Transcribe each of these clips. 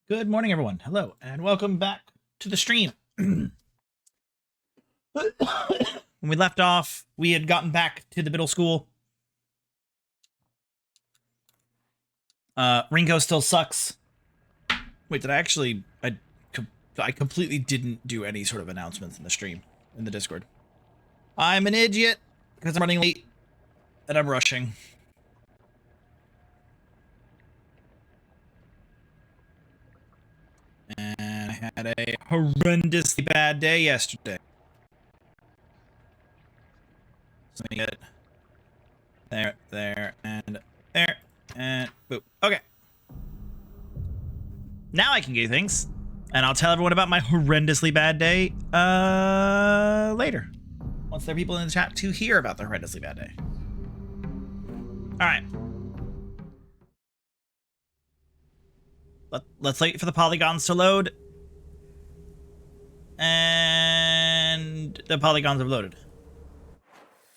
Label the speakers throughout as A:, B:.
A: Good morning, everyone. Hello, and welcome back to the stream. When we left off, we had gotten back to the middle school. Ringo still sucks. Wait, did I actually... I completely didn't do any sort of announcements in the stream, in the Discord. I'm an idiot, because I'm running late, and I'm rushing. And I had a horrendously bad day yesterday. So let me get it. There, and boop. Okay. Now I can get things. And I'll tell everyone about my horrendously bad day later. Once there are people in the chat to hear about the horrendously bad day. Alright. Let's wait for the polygons to load. And the polygons have loaded.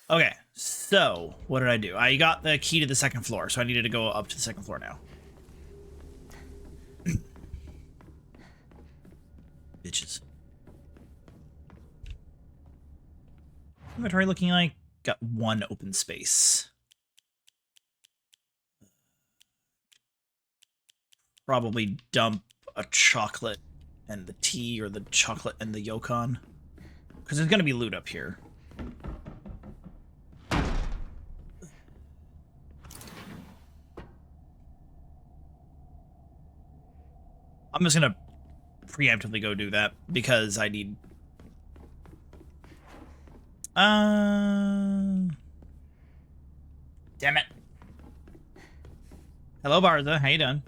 A: Okay, so what did I do? I got the key to the second floor, so I needed to go up to the second floor now. Bitches. Inventory looking like got one open space. Probably dump a chocolate and the tea, or the chocolate and the Yukon, because there's gonna be loot up here. I'm just gonna preemptively go do that because I need... Damn it. Hello, Barza. How you doing?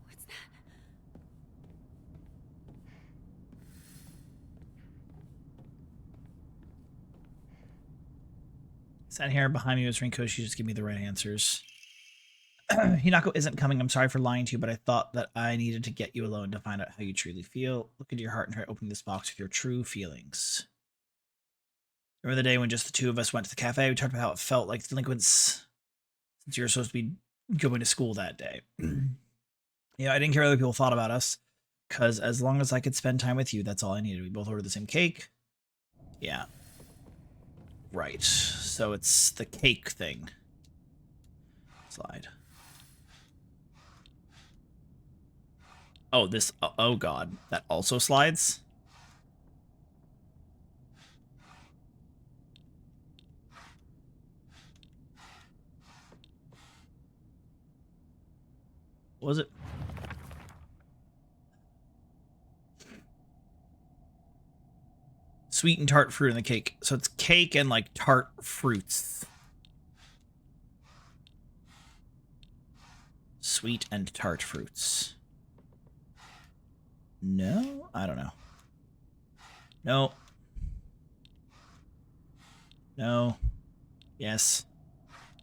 B: What's that?
A: Sat here behind me was Rinko. She just give me the right answers. Hinako isn't coming. I'm sorry for lying to you, but I thought that I needed to get you alone to find out how you truly feel. Look into your heart and try opening this box with your true feelings. Remember the day when just the two of us went to the cafe? We talked about how it felt like delinquents since you were supposed to be going to school that day. Yeah, I didn't care what other people thought about us, because as long as I could spend time with you, that's all I needed. We both ordered the same cake. Yeah. Right. So it's the cake thing. Slide. Oh, this... Oh, God. That also slides? What was it? Sweet and tart fruit in the cake. So it's cake and, like, tart fruits. Sweet and tart fruits. No? I don't know. No. No. Yes.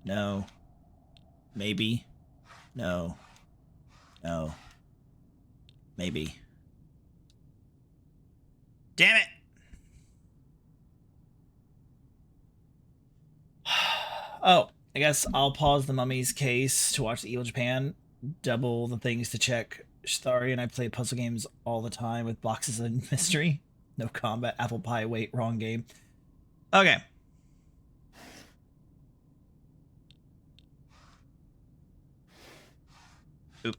A: No. Maybe. No. No. Maybe. Damn it! Oh, I guess I'll pause the Mummy's case to watch the Evil Japan. Double the things to check. Sorry, and I play puzzle games all the time with boxes and mystery. No combat. Apple pie. Wait, wrong game. Okay. Oop.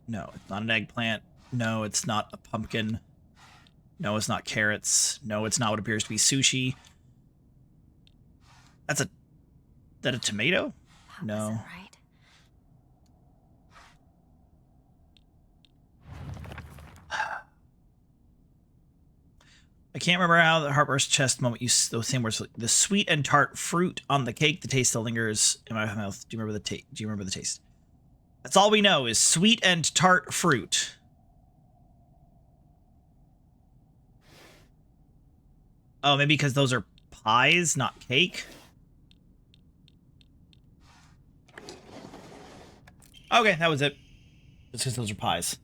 A: No, it's not an eggplant. No, it's not a pumpkin. No, it's not carrots. No, it's not what appears to be sushi. That's a... That a tomato?
B: That
A: No.
B: wasn't right.
A: I can't remember how the Heartburst chest moment used those same words. The sweet and tart fruit on the cake. The taste still lingers in my mouth. Do you remember the taste? Do you remember the taste? That's all we know is sweet and tart fruit. Oh, maybe because those are pies, not cake. Okay, that was it. Just because those are pies.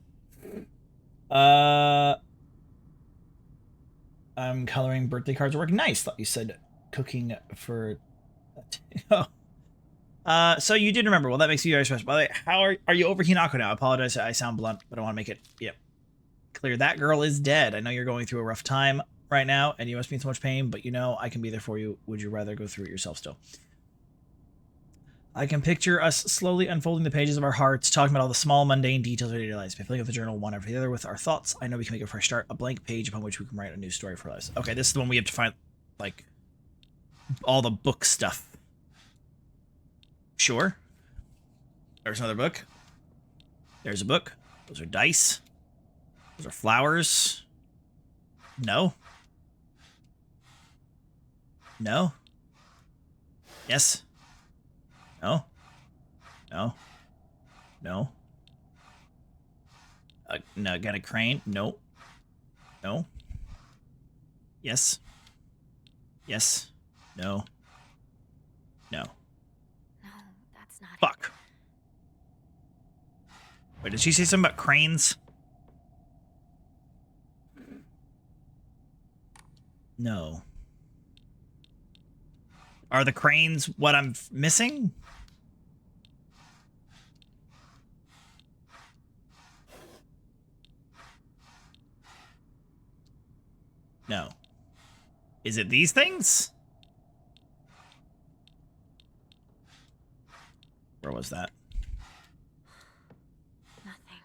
A: I'm coloring birthday cards at work. Nice. Thought you said cooking for. Oh. So you did remember. Well, that makes you very special. By the way, how are you over Hinako now? I apologize. I sound blunt, but I want to make it clear. That girl is dead. I know you're going through a rough time right now, and you must be in so much pain. But you know I can be there for you. Would you rather go through it yourself still? I can picture us slowly unfolding the pages of our hearts, talking about all the small, mundane details of our daily lives. By filling up the journal one after the other with our thoughts, I know we can make a fresh start, a blank page upon which we can write a new story for us. Okay, this is the one we have to find, like, all the book stuff. Sure. There's another book. There's a book. Those are dice. Those are flowers. No. No. Yes. No. No. No. No, got a crane? No. No. Yes. Yes. No. No.
B: No, that's not
A: Fuck. Wait, did she say something about cranes? No. Are the cranes what I'm missing? No. Is it these things? Where was that?
B: Nothing.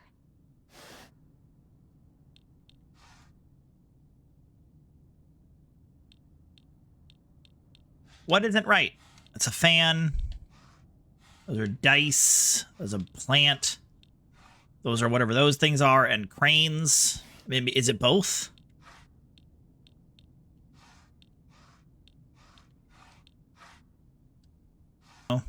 A: What isn't right? That's a fan. Those are dice. There's a plant. Those are whatever those things are, and cranes. Maybe is it both? No.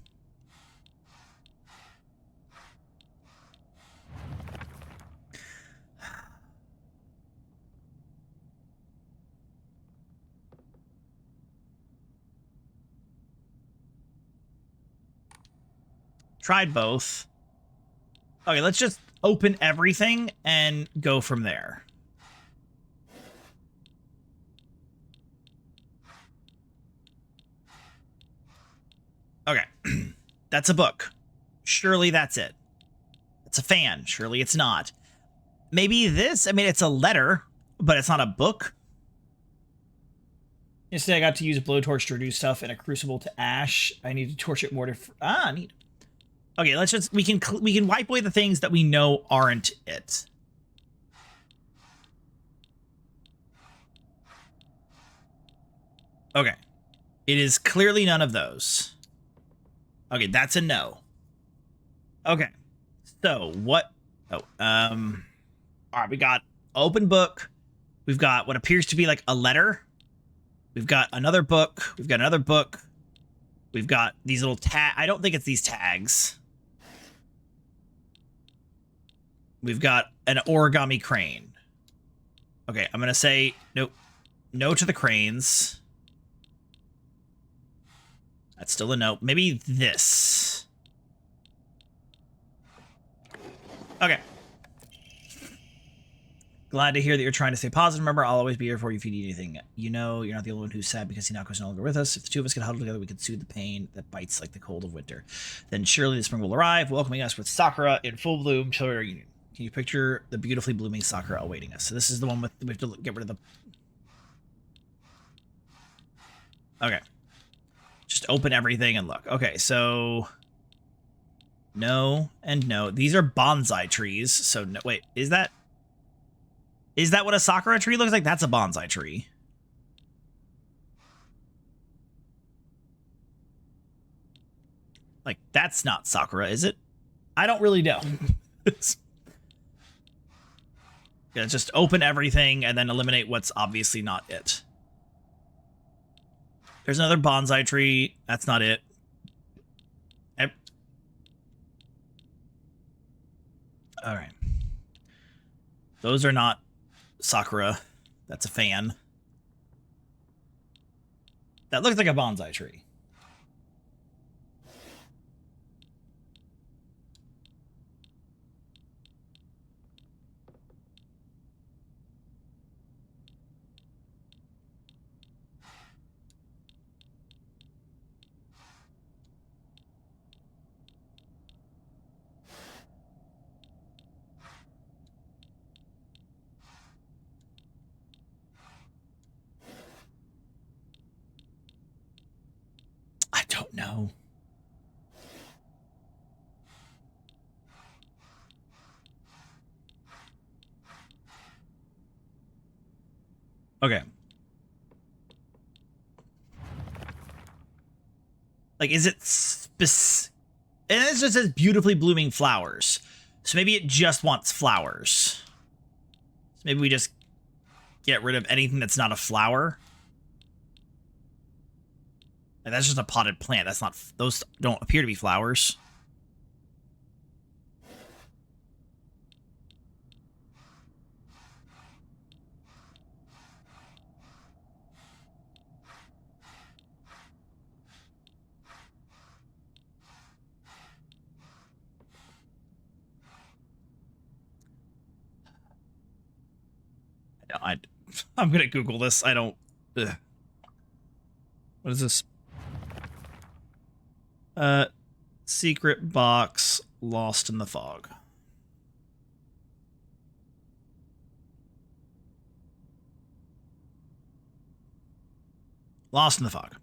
A: Tried both. Okay, let's just open everything and go from there. Okay. That's a book. Surely that's it. It's a fan. Surely it's not. Maybe this? I mean, it's a letter, but it's not a book. Yesterday I got to use a blowtorch to reduce stuff in a crucible to ash. I need to torch it more to... neat. Okay, let's just... We can wipe away the things that we know aren't it. Okay. It is clearly none of those. Okay, that's a no. Okay. So, what... Oh, Alright, we got open book. We've got what appears to be like a letter. We've got another book. We've got another book. We've got these little tag. I don't think it's these tags. We've got an origami crane. Okay, I'm going to say no. No to the cranes. That's still a no. Maybe this. Okay. Glad to hear that you're trying to stay positive. Remember, I'll always be here for you if you need anything. You know, you're not the only one who's sad because Hinako's no longer with us. If the two of us could huddle together, we could soothe the pain that bites like the cold of winter. Then surely the spring will arrive, welcoming us with Sakura in full bloom till our reunion. Can you picture the beautifully blooming Sakura awaiting us? So this is the one with... We have to get rid of the... Okay. Just open everything and look. Okay, so... No and no. These are bonsai trees, so no... Wait, is that... Is that what a Sakura tree looks like? That's a bonsai tree. Like, that's not Sakura, is it? I don't really know. Yeah, just open everything and then eliminate what's obviously not it. There's another bonsai tree. That's not it. All right. Those are not Sakura. That's a fan. That looks like a bonsai tree. no. Okay. Like, is it and it just says beautifully blooming flowers. So maybe it just wants flowers. So maybe we just get rid of anything that's not a flower. And that's just a potted plant. That's not, those don't appear to be flowers. I'm gonna Google this. I don't. Ugh. What is this? Secret box lost in the fog. Lost in the fog.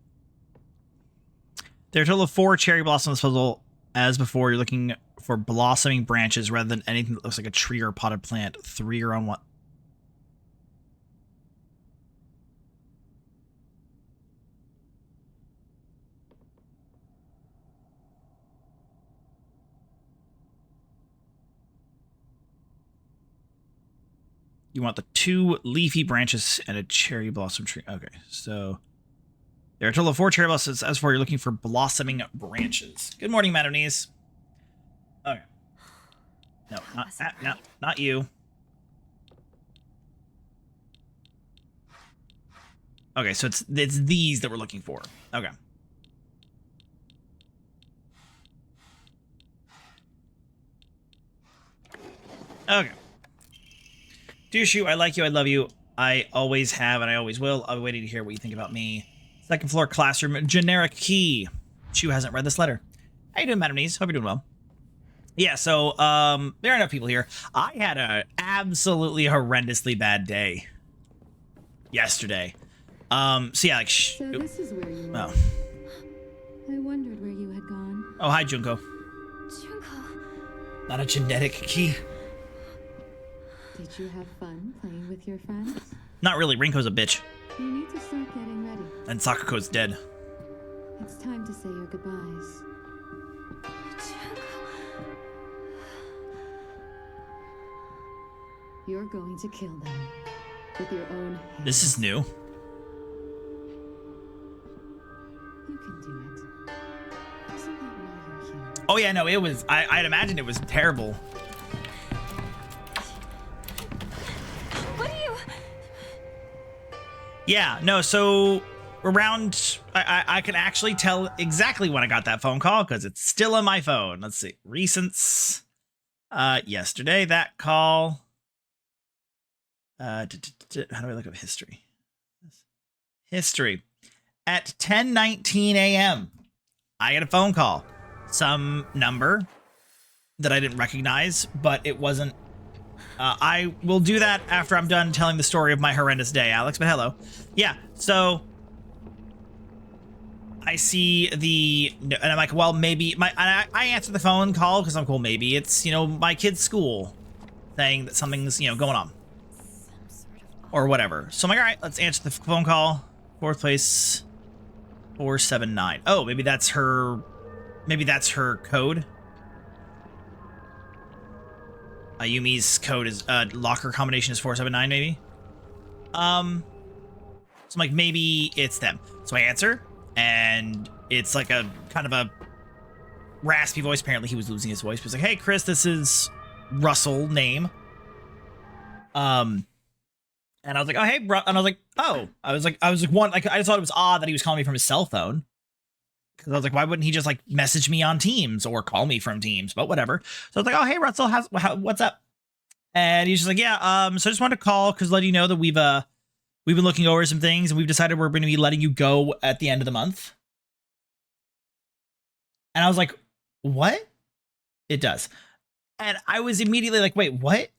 A: There are a total of 4 cherry blossoms puzzle. As before, you're looking for blossoming branches rather than anything that looks like a tree or a potted plant. 3 are on one. You want the 2 leafy branches and a cherry blossom tree. Okay, so there are a total of 4 cherry blossoms. As for you're looking for blossoming branches. Good morning, Madonese. Okay. No, not you. Okay, so it's these that we're looking for. Okay. Okay. Dear Shu, I like you, I love you. I always have, and I always will. I'm waiting to hear what you think about me. Second floor classroom, generic key. Shu hasn't read this letter. How you doing, Madam Niece? Hope you're doing well. Yeah, so, there are enough people here. I had an absolutely horrendously bad day yesterday. So yeah, like,
C: So this is where you are.
A: Oh.
C: I wondered where you had gone.
A: Oh, hi, Junko.
B: Junko.
A: Not a genetic key.
C: Did you have fun playing with your friends?
A: Not really. Rinko's a bitch.
C: You need to start getting ready.
A: And Sakuko's dead.
C: It's time to say your goodbyes.
B: Junko.
C: You're going to kill them with your own hands.
A: This is new.
C: You can do it. Isn't that why you're here?
A: Oh yeah, no, it was, I'd imagine it was terrible.
B: What are you?
A: Yeah, no, so around, I can actually tell exactly when I got that phone call because it's still on my phone. Let's see, recents, yesterday, that call. How do I look up history? History. At 10:19 a.m., I get a phone call. Some number that I didn't recognize, but it wasn't. I will do that after I'm done telling the story of my horrendous day, Alex, but hello. Yeah, so I see and I'm like, well, maybe I answer the phone call because I'm cool. Maybe it's, my kid's school saying that something's, going on
B: Some sort of.
A: or whatever. So I'm like, all right, let's answer the phone call. 4th place, 479. Oh, maybe that's her code. Yumi's code is locker combination is 479 maybe. So I'm like, maybe it's them. So I answer, and it's like a kind of a raspy voice. Apparently he was losing his voice. But he's like, hey Chris, this is Russell name. And I was like, oh hey bro, and I was like, oh, I was like I just thought it was odd that he was calling me from his cell phone. Because I was like, why wouldn't he just like message me on Teams or call me from Teams? But whatever. So I was like, oh hey Russell, what's up? And he's just like, yeah, so I just wanted to call because let you know that we've been looking over some things and we've decided we're going to be letting you go at the end of the month. And I was like, what? It does. And I was immediately like, wait, what?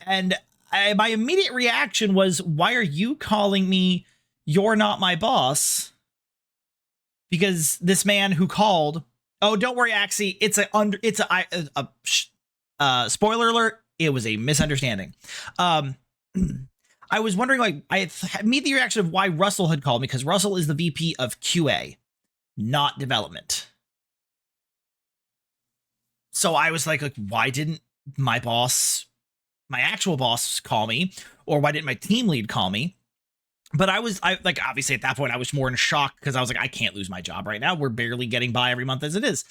A: And my immediate reaction was, why are you calling me? You're not my boss. because this man who called, oh, don't worry, Axie, spoiler alert, it was a misunderstanding. I was wondering, like, I immediately reaction of why Russell had called me, because Russell is the VP of QA, not development. So I was like, why didn't my actual boss call me, or why didn't my team lead call me? But I obviously at that point I was more in shock because I was like, I can't lose my job right now. We're barely getting by every month as it is.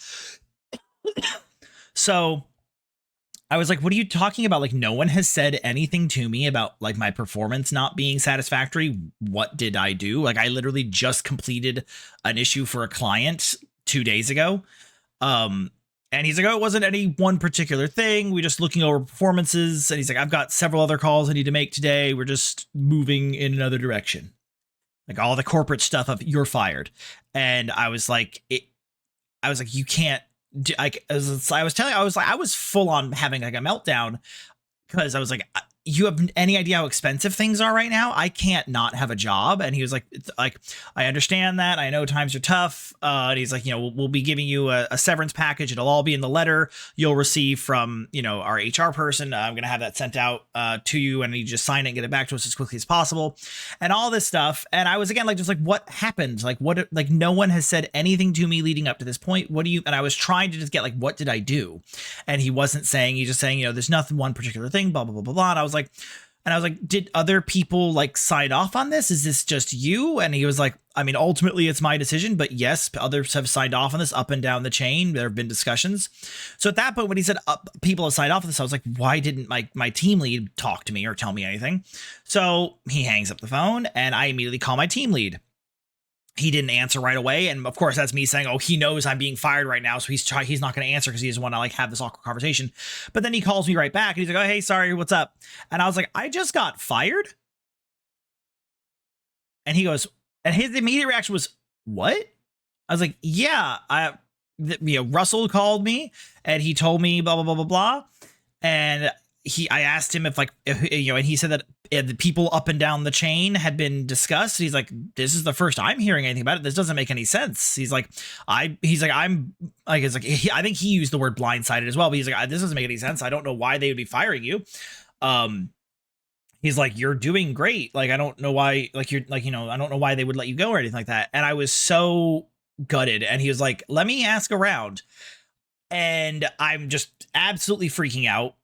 A: So I was like, what are you talking about? Like, no one has said anything to me about like my performance not being satisfactory. What did I do? Like, I literally just completed an issue for a client 2 days ago. And he's like, oh, it wasn't any one particular thing. We're just looking over performances. And he's like, I've got several other calls I need to make today. We're just moving in another direction. Like all the corporate stuff of you're fired. And I was like, you can't do, like, I was full on having like a meltdown because I was like, you have any idea how expensive things are right now? I can't not have a job. And he was like, I understand that. I know times are tough. And he's like, we'll be giving you a severance package. It'll all be in the letter you'll receive from, our HR person. I'm going to have that sent out to you, and you just sign it and get it back to us as quickly as possible and all this stuff. And I was again, like, just like, what happened? Like, no one has said anything to me leading up to this point. And I was trying to just get like, what did I do? And he wasn't saying, he's just saying, there's nothing, one particular thing, blah, blah, blah, blah, blah. And I was like, did other people like sign off on this? Is this just you? And he was like, I mean, ultimately it's my decision, but yes, others have signed off on this up and down the chain. There have been discussions. So at that point, when he said people have signed off on this, I was like, why didn't my team lead talk to me or tell me anything? So he hangs up the phone and I immediately call my team lead. He didn't answer right away. And of course, that's me saying, oh, he knows I'm being fired right now. So he's not going to answer because he doesn't want to like have this awkward conversation. But then he calls me right back and he's like, oh, hey, sorry, what's up? And I was like, I just got fired. And he goes, and his immediate reaction was, what? I was like, yeah, Russell called me and he told me blah, blah, blah, blah, blah. And I asked him if and he said that the people up and down the chain had been discussed. He's like, this is the first I'm hearing anything about it. This doesn't make any sense. I think he used the word blindsided as well, but he's like, this doesn't make any sense. I don't know why they would be firing you. He's like, you're doing great. Like, I don't know why, I don't know why they would let you go or anything like that. And I was so gutted. And he was like, let me ask around. And I'm just absolutely freaking out.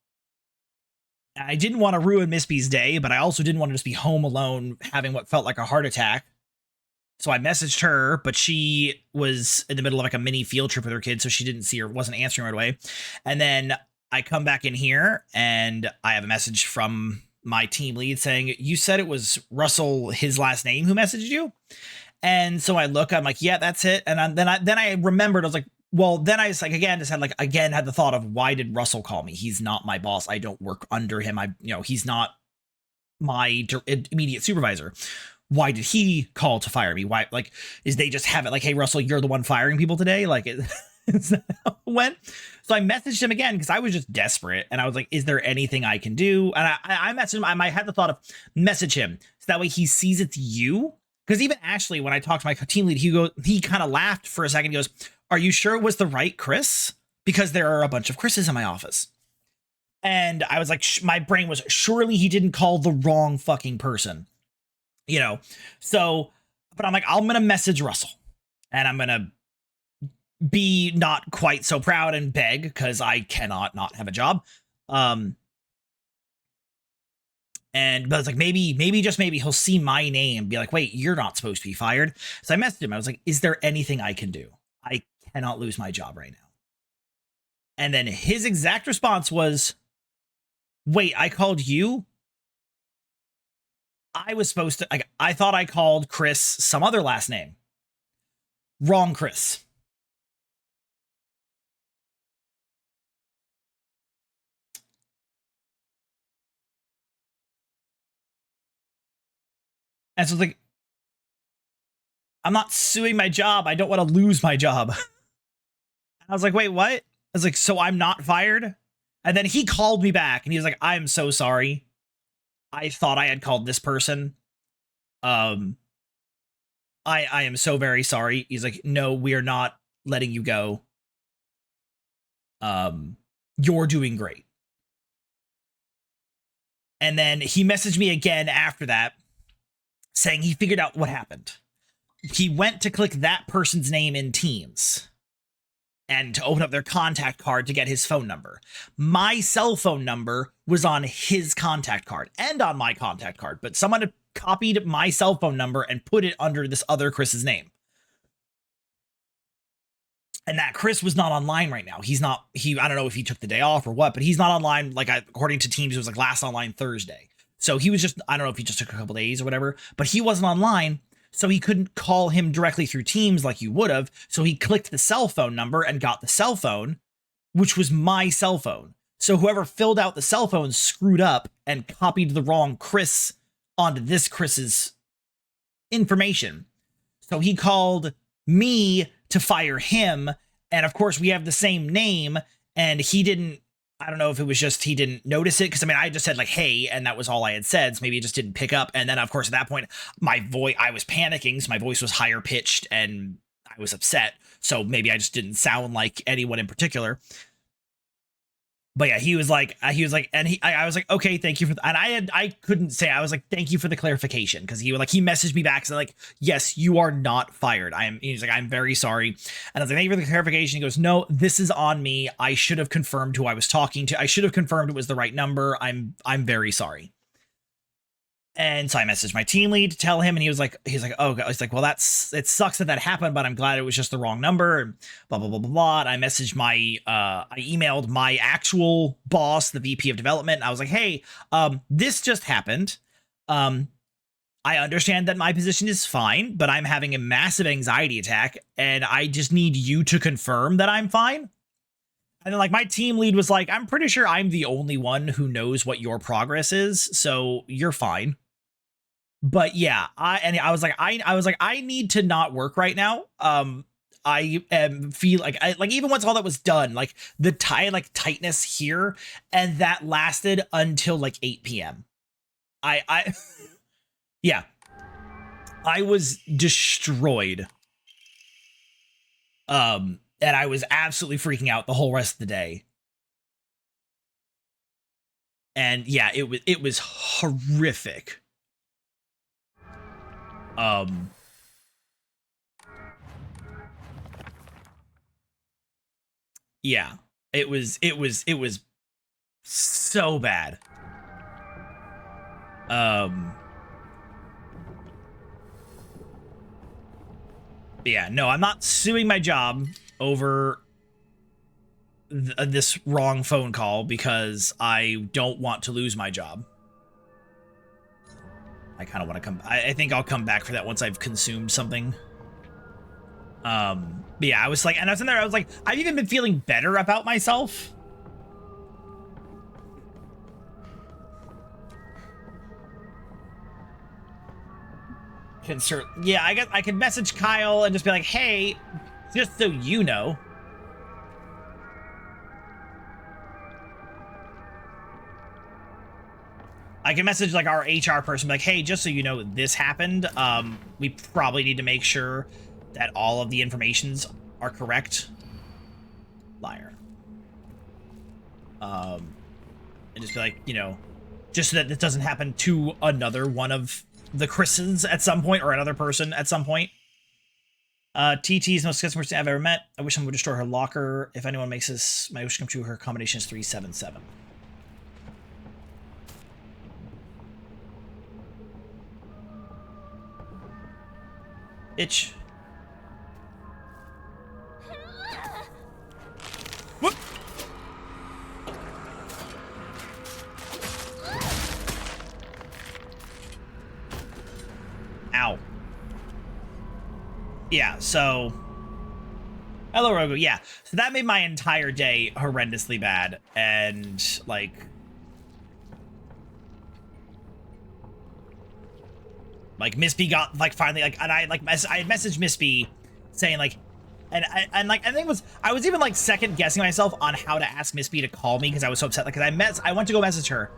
A: I didn't want to ruin Miss B's day, but I also didn't want to just be home alone having what felt like a heart attack. So I messaged her, but she was in the middle of like a mini field trip with her kids, so she didn't see her, wasn't answering right away. And then I come back in here and I have a message from my team lead saying, you said it was Russell, his last name, who messaged you? And so I look, I'm like, yeah, that's it. And then I remembered, I was like, well, then I was like, had the thought of, why did Russell call me? He's not my boss. I don't work under him. He's not my immediate supervisor. Why did he call to fire me? Why, is they just have it like, hey, Russell, you're the one firing people today? Like, is that how it went? So I messaged him again because I was just desperate. And I was like, is there anything I can do? And I messaged him. I had the thought of message him so that way he sees it's you. Because even Ashley, when I talked to my team lead, he kind of laughed for a second. He goes, are you sure it was the right Chris? Because there are a bunch of Chris's in my office. And I was like, my brain was, surely he didn't call the wrong fucking person. So, but I'm like, I'm going to message Russell. And I'm going to be not quite so proud and beg because I cannot not have a job. But it's like, maybe just maybe he'll see my name and be like, wait, you're not supposed to be fired. So I messaged him. I was like, is there anything I can do? I cannot lose my job right now. And then his exact response was, wait, I called you? I was supposed to, I thought I called Chris some other last name. Wrong Chris. And so it's like, I'm not suing my job. I don't want to lose my job. I was like, wait, what? I was like, so I'm not fired? And then he called me back and he was like, I'm so sorry. I thought I had called this person. I am so very sorry. He's like, no, we are not letting you go. You're doing great. And then he messaged me again after that saying he figured out what happened. He went to click that person's name in Teams and to open up their contact card to get his phone number. My cell phone number was on his contact card and on my contact card, but someone had copied my cell phone number and put it under this other Chris's name. And that Chris was not online right now. I don't know if he took the day off or what, but he's not online. Like, according to Teams, it was like last online Thursday. So he was just, I don't know if he just took a couple days or whatever, but he wasn't online. So he couldn't call him directly through Teams like you would have. So he clicked the cell phone number and got the cell phone, which was my cell phone. So whoever filled out the cell phone screwed up and copied the wrong Chris onto this Chris's information. So he called me to fire him. And of course, we have the same name. And he didn't, I don't know if it was just he didn't notice it. Because I mean, I just said like, hey, and that was all I had said. So maybe it just didn't pick up. And then, of course, at that point, I was panicking. So my voice was higher pitched and I was upset. So maybe I just didn't sound like anyone in particular. But yeah, he was like, I was like, okay, thank you for, and I couldn't say, I was like, thank you for the clarification. Cause he messaged me back. So like, yes, you are not fired. He's like, I'm very sorry. And I was like, thank you for the clarification. He goes, no, this is on me. I should have confirmed who I was talking to. I should have confirmed it was the right number. I'm very sorry. And so I messaged my team lead to tell him, and he's like, oh, he's like, well, it sucks that happened, but I'm glad it was just the wrong number, and blah, blah, blah, blah, blah. And I messaged I emailed my actual boss, the VP of development. And I was like, hey, this just happened. I understand that my position is fine, but I'm having a massive anxiety attack, and I just need you to confirm that I'm fine. And then like my team lead was like, I'm pretty sure I'm the only one who knows what your progress is, so you're fine. But yeah, I was like, I need to not work right now. I feel like even once all that was done, like the tightness here, and that lasted until like 8 p.m. Yeah, I was destroyed. And I was absolutely freaking out the whole rest of the day. And yeah, it was horrific. Yeah, it was so bad. Yeah, no, I'm not suing my job over this wrong phone call because I don't want to lose my job. I kind of want to come. I think I'll come back for that once I've consumed something. But yeah, I was like, and I was in there. I was like, I've even been feeling better about myself. Yeah, I guess I could message Kyle and just be like, hey, just so you know. I can message like our HR person, like, hey, just so you know, this happened. We probably need to make sure that all of the informations are correct. Liar. And just be like, you know, just so that this doesn't happen to another one of the Chris's at some point, or another person at some point. TT's most customer person I've ever met. I wish someone would destroy her locker. If anyone makes this, my wish come true. Her combination is 377. Itch. What? Ow. Yeah, so... Hello, Rogu. Yeah, so that made my entire day horrendously bad, and, like... Like, Miss B got, like, finally, like, and I had messaged Miss B saying, like, and like, I think it was, I was even, like, second guessing myself on how to ask Miss B to call me because I was so upset. Like, cause I went to go message her.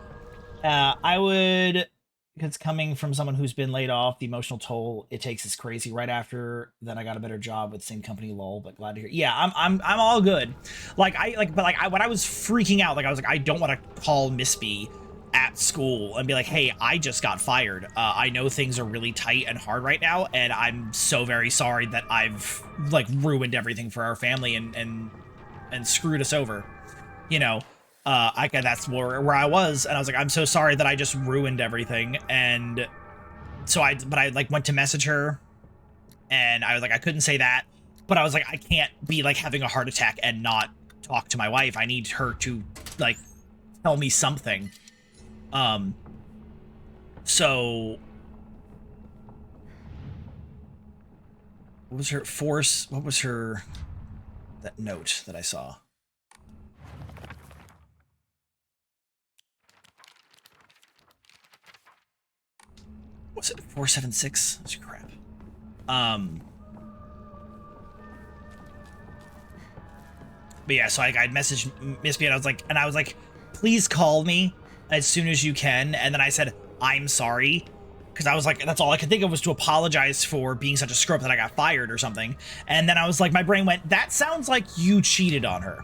A: I would It's coming from someone who's been laid off. The emotional toll it takes is crazy. Right after then, I got a better job with the same company. Lol, but glad to hear. Yeah, I'm all good. Like when I was freaking out, like I was like, I don't want to call Miss B at school and be like, hey, I just got fired. I know things are really tight and hard right now, and I'm so very sorry that I've like ruined everything for our family and screwed us over. You know, that's where I was, and I was like, I'm so sorry that I just ruined everything. And so I like went to message her, and I was like, I couldn't say that, but I was like, I can't be like having a heart attack and not talk to my wife. I need her to like tell me something. So what was her force? What was her, that note that I saw? Was it 476? That's crap. But yeah, so I messaged Miss B and I was like, please call me as soon as you can. And then I said, I'm sorry. Because I was like, that's all I could think of was to apologize for being such a screw up that I got fired or something. And then I was like, my brain went, that sounds like you cheated on her.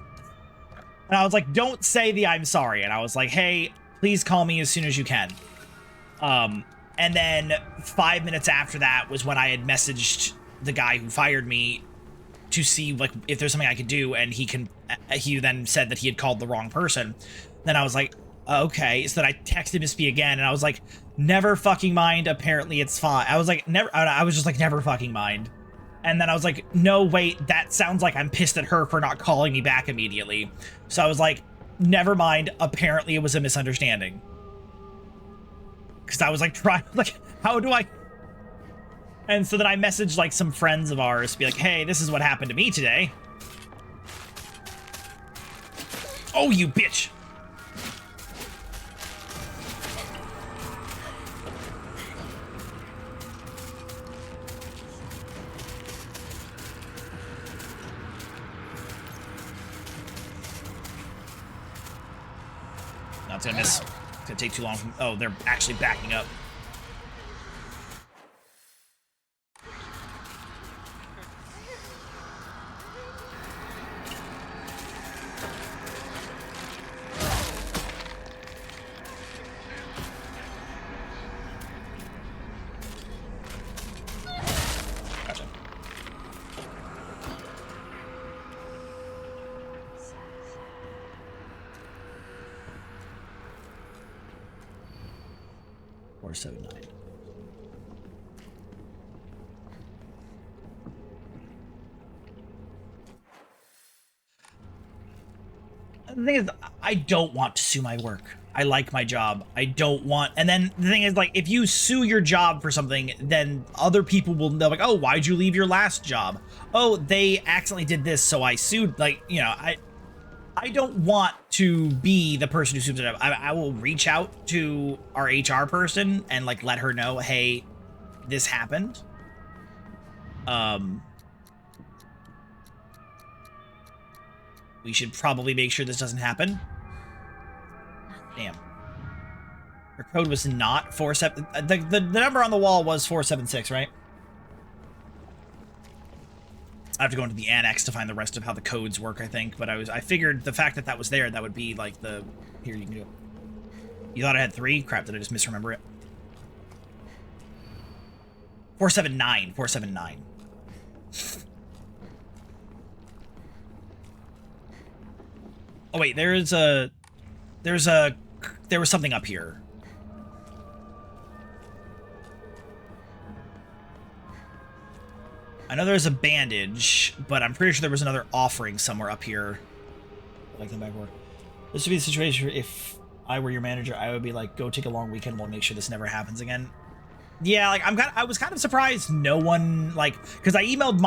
A: And I was like, don't say the I'm sorry. And I was like, hey, please call me as soon as you can. And then 5 minutes after that was when I had messaged the guy who fired me to see like if there's something I could do, and he then said that he had called the wrong person. Then I was like, okay. So then I texted Miss B again, and I was like, never fucking mind. Apparently it's fine. I was like, never. I was just like, never fucking mind. And then I was like, no, wait, that sounds like I'm pissed at her for not calling me back immediately. So I was like, never mind. Apparently it was a misunderstanding. Because I was like, how do I? And so then I messaged like some friends of ours to be like, hey, this is what happened to me today. Oh, you bitch. No, it's gonna miss. It's gonna take too long. Oh, they're actually backing up. Gotcha. Or 79. The thing is, I don't want to sue my work. I like my job. I don't want, and then the thing is, like, if you sue your job for something, then other people will know, like, oh, why'd you leave your last job? Oh, they accidentally did this, so I sued. Like, you know, I don't want to be the person who sues it. I will reach out to our HR person and like let her know, hey, this happened. We should probably make sure this doesn't happen. Damn. Her code was not 47. The number on the wall was 476, right? I have to go into the annex to find the rest of how the codes work, I think. But I figured the fact that that was there, that would be like the... Here, you can do it. You thought I had 3? Crap, did I just misremember it? 479. 479. Oh, wait, there was something up here. I know there's a bandage, but I'm pretty sure there was another offering somewhere up here. Like the back work. This would be the situation if I were your manager. I would be like, go take a long weekend. We'll make sure this never happens again. Yeah, like I was kind of surprised no one, like, because I emailed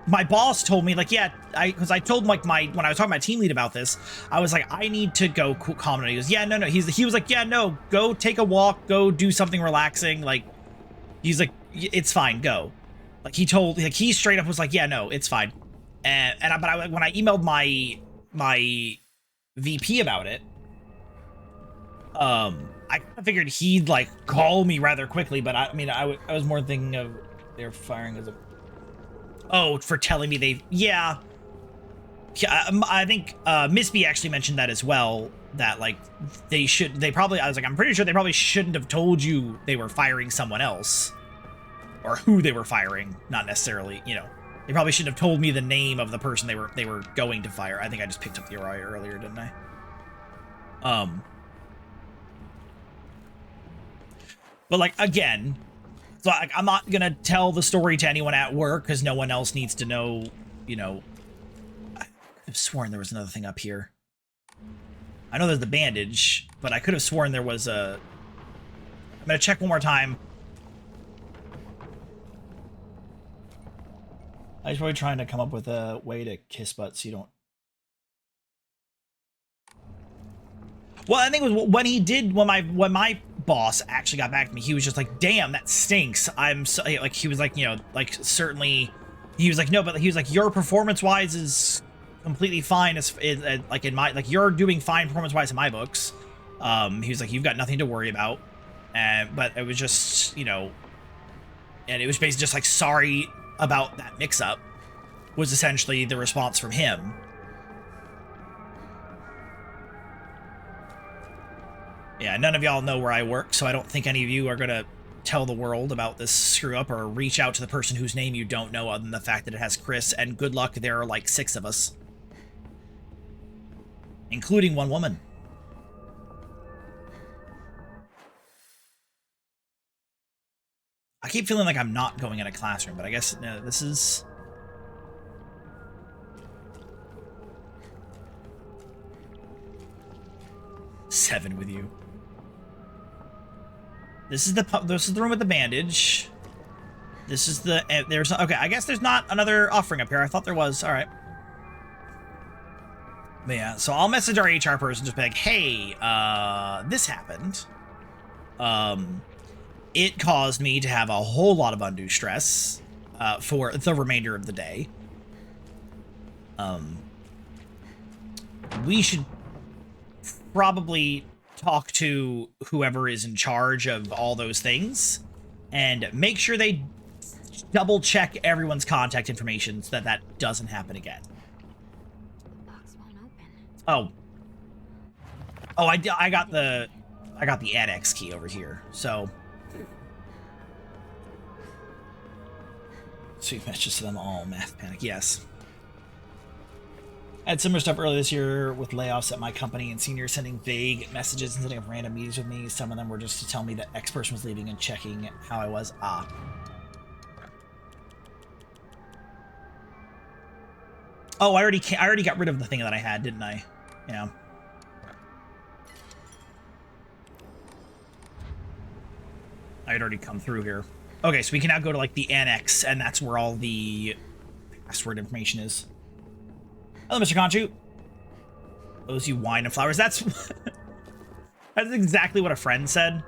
A: my boss told me, like, yeah, because I told like when I was talking to my team lead about this, I was like, I need to go comment. He goes, yeah, no, he was like, yeah, no, go take a walk, go do something relaxing. Like, he's like, it's fine, go. Like he straight up was like, yeah, no, it's fine. But when I emailed my VP about it, I figured he'd like call me rather quickly, but I mean, I was more thinking of they're firing as a. Oh, for telling me they. Yeah. Yeah, I think Miss B actually mentioned that as well. That like they probably. I was like, I'm pretty sure they probably shouldn't have told you they were firing someone else, or who they were firing. Not necessarily, you know. They probably shouldn't have told me the name of the person they were going to fire. I think I just picked up the Arroyo earlier, didn't I? But like again, so like, I'm not gonna tell the story to anyone at work because no one else needs to know. You know, I could have sworn there was another thing up here. I know there's the bandage, but I could have sworn there was a. I'm gonna check one more time. I was probably trying to come up with a way to kiss butt so you don't. Well, I think it was when he did when my boss actually got back to me. He was just like, "Damn, that stinks." I'm so, like, he was like, you know, like certainly, he was like, no, but he was like, your performance wise is completely fine as like in my like you're doing fine performance wise in my books. He was like, you've got nothing to worry about, but it was just, you know, and it was basically just like sorry about that mix-up was essentially the response from him. Yeah, none of y'all know where I work, so I don't think any of you are gonna tell the world about this screw-up or reach out to the person whose name you don't know other than the fact that it has Chris, and good luck, there are like 6 of us. Including one woman. I keep feeling like I'm not going in a classroom, but I guess no, this is... Seven with you. This is the room with the bandage. This is the there's okay. I guess there's not another offering up here. I thought there was. All right. But yeah, so I'll message our HR person, just be like, hey, this happened. It caused me to have a whole lot of undue stress for the remainder of the day. We should probably talk to whoever is in charge of all those things and make sure they double check everyone's contact information so that that doesn't happen again.
B: The box won't open.
A: Oh, I got the annex key over here. So sweet messages to them all. Math panic. Yes. I had similar stuff earlier this year with layoffs at my company and seniors sending vague messages and setting up random meetings with me. Some of them were just to tell me that X person was leaving and checking how I was. Ah. Oh, I already got rid of the thing that I had, didn't I? Yeah. I had already come through here. Okay, so we can now go to like the annex, and that's where all the password information is. Hello, Mr. Conchu. Owes you wine and flowers. That's that's exactly what a friend said.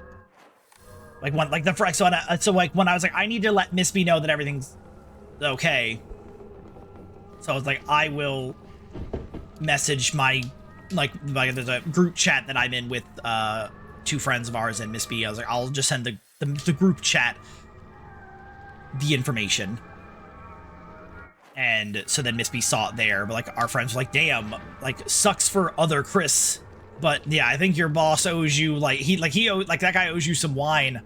A: Like when, like the so like when I was like, I need to let Miss B know that everything's okay. So I was like, I will message my like there's a group chat that I'm in with 2 friends of ours and Miss B. I was like, I'll just send the group chat the information. And so then Miss B saw it there, but like our friends were like, damn, like sucks for other Chris. But yeah, I think your boss owes you like that guy owes you some wine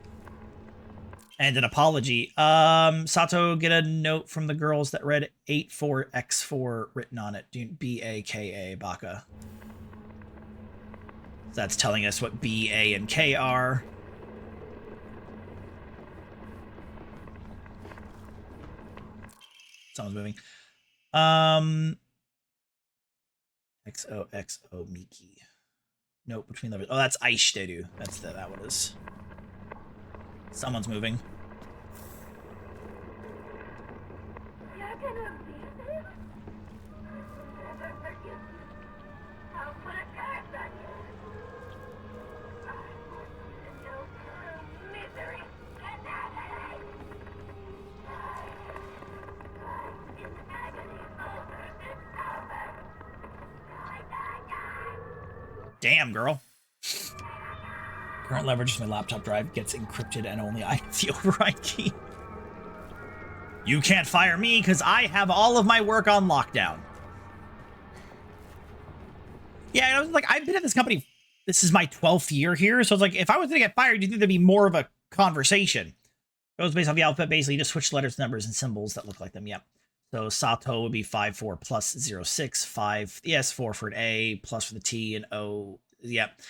A: and an apology. Sato, get a note from the girls that read 84X4 written on it. BAKA Baka. That's telling us what B, A, and K are. Someone's moving. XOXO Miki. Note between lovers. Oh, that's Aishiteru. That's that one is. Someone's moving.
D: You're gonna leave him? I'll never forgive you. I'll put a curse on you. I want you to know true misery and agony. It's agony over this over. Die, die, die.
A: Damn, girl. Current leverage is my laptop drive gets encrypted and only I have the override key. You can't fire me because I have all of my work on lockdown. Yeah, I was like, I've been at this company. This is my 12th year here. So it's like, if I was going to get fired, you think there'd be more of a conversation? It goes based off the alphabet. Basically, you just switch letters, numbers, and symbols that look like them. Yep. So Sato would be 54 plus 06, 5, yes, 4 for an A, plus for the T, and O. Yep.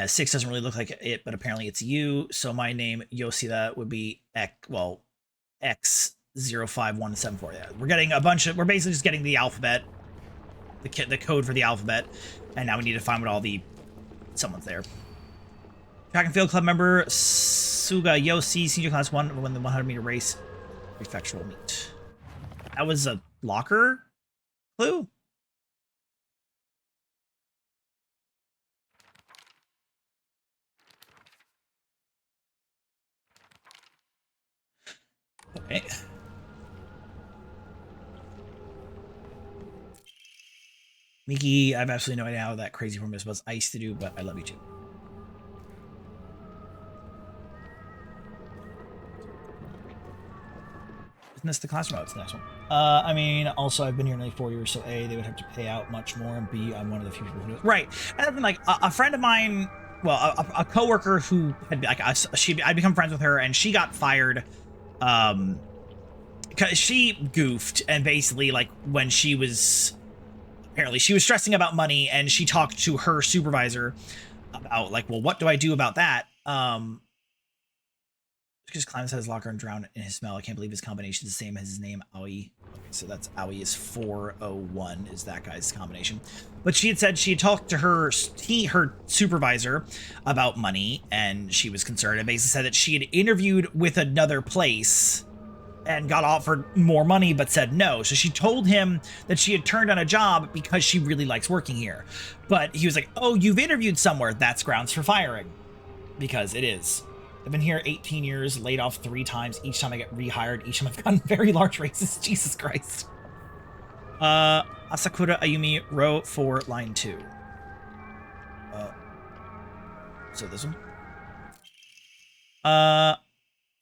A: 6 doesn't really look like it, but apparently it's U. So my name, Yoshida, would be X051174. Yeah, we're getting a bunch of, we're basically just getting the alphabet, the code for the alphabet, and now we need to find what all the, someone's there. Track and field club member Suga Yoshi, senior class 1, won the 100-meter race, prefectural meet. That was a locker clue? Okay. Miki, I have absolutely no idea how that crazy promise was ice to do, but I love you too. Isn't this the classroom? Oh, it's the next one. I mean, also, I've been here nearly 4 years, so A, they would have to pay out much more, and B, I'm one of the few people who knows. Right. And I've been like, a friend of mine, well, a coworker who had, like, I'd become friends with her, and she got fired, because she goofed, and basically, like, when she was, apparently, she was stressing about money, and she talked to her supervisor about, like, well, what do I do about that? Because climbs his locker and drowned in his smell. I can't believe his combination is the same as his name, Aoi. Okay, so that's Aoi is 401 is that guy's combination. But she had said she had talked to her supervisor about money, and she was concerned, and basically said that she had interviewed with another place and got offered more money but said no. So she told him that she had turned down a job because she really likes working here. But he was like, oh, you've interviewed somewhere. That's grounds for firing. Because it is. I've been here 18 years, laid off 3 times. Each time I get rehired, each time I've gotten very large raises. Jesus Christ. Asakura Ayumi, row 4, line 2. So this one. I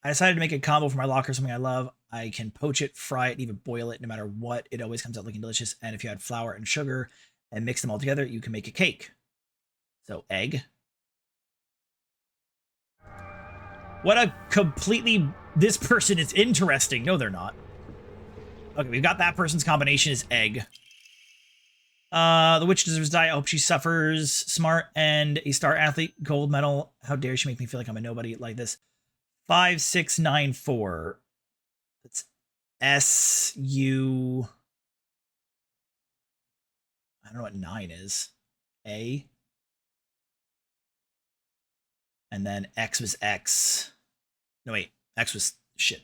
A: decided to make a combo for my locker, something I love. I can poach it, fry it, and even boil it. No matter what, it always comes out looking delicious. And if you add flour and sugar and mix them all together, you can make a cake. So egg. What a completely... This person is interesting. No, they're not. Okay, we've got that person's combination is egg. The witch deserves to die. I hope she suffers. Smart and a star athlete. Gold medal. How dare she make me feel like I'm a nobody like this. 5694. It's S-U... I don't know what 9 is. A. And then X was X. No, wait. X was shit.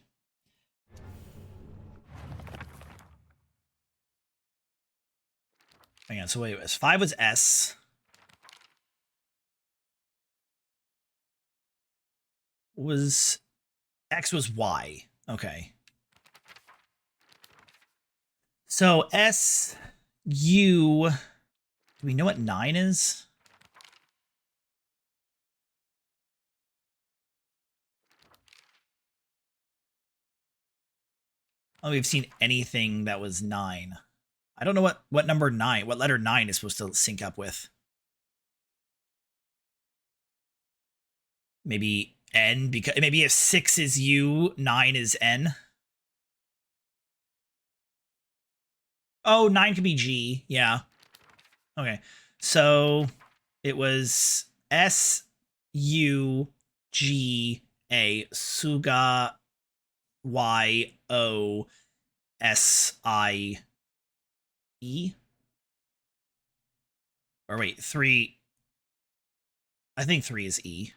A: Hang on. So wait, it was 5 was S. Was X was Y. Okay. So S U. Do we know what 9 is? Oh, we've seen anything that was 9. I don't know what number 9, what letter 9 is supposed to sync up with. Maybe N, because maybe if 6 is U, 9 is N. Oh, 9 could be G. Yeah. Okay. So it was S U G A Suga Y-O-S-I-E? Or wait, 3. I think 3 is E.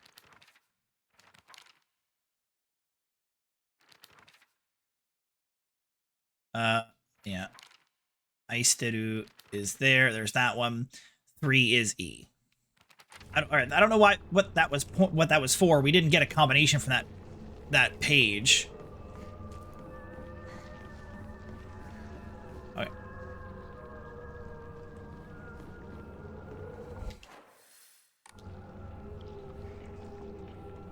A: Yeah. Aisteru is there. There's that one. 3 is E. All right, I don't know what that was for. We didn't get a combination from that page. Okay.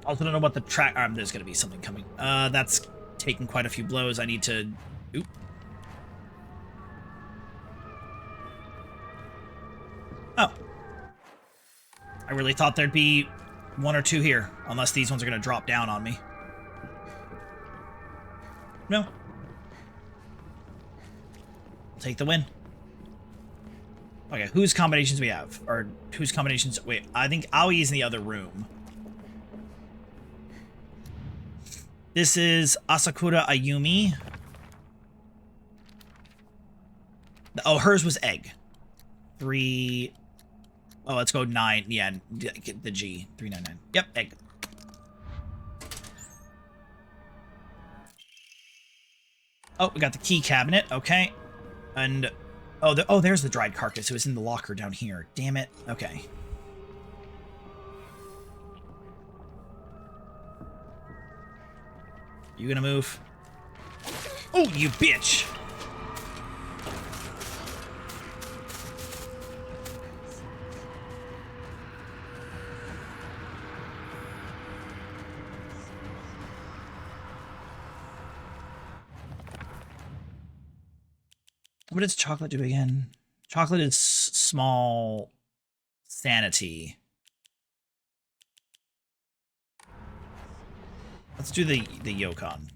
A: Also don't know what the track... there's going to be something coming. That's taking quite a few blows. I need to... Oop. Oh. I really thought there'd be one or two here. Unless these ones are going to drop down on me. No. Take the win. Okay, whose combinations we have? Or whose combinations... Wait, I think Aoi's in the other room. This is Asakura Ayumi. Oh, hers was egg. 3... Oh, let's go 9. Yeah, get the G. 399. Yep, egg. Oh, we got the key cabinet. Okay. And... Oh, there's the dried carcass. It was in the locker down here. Damn it. Okay. You gonna move? Oh, you bitch! What does chocolate do again? Chocolate is small sanity. Let's do the Yokon.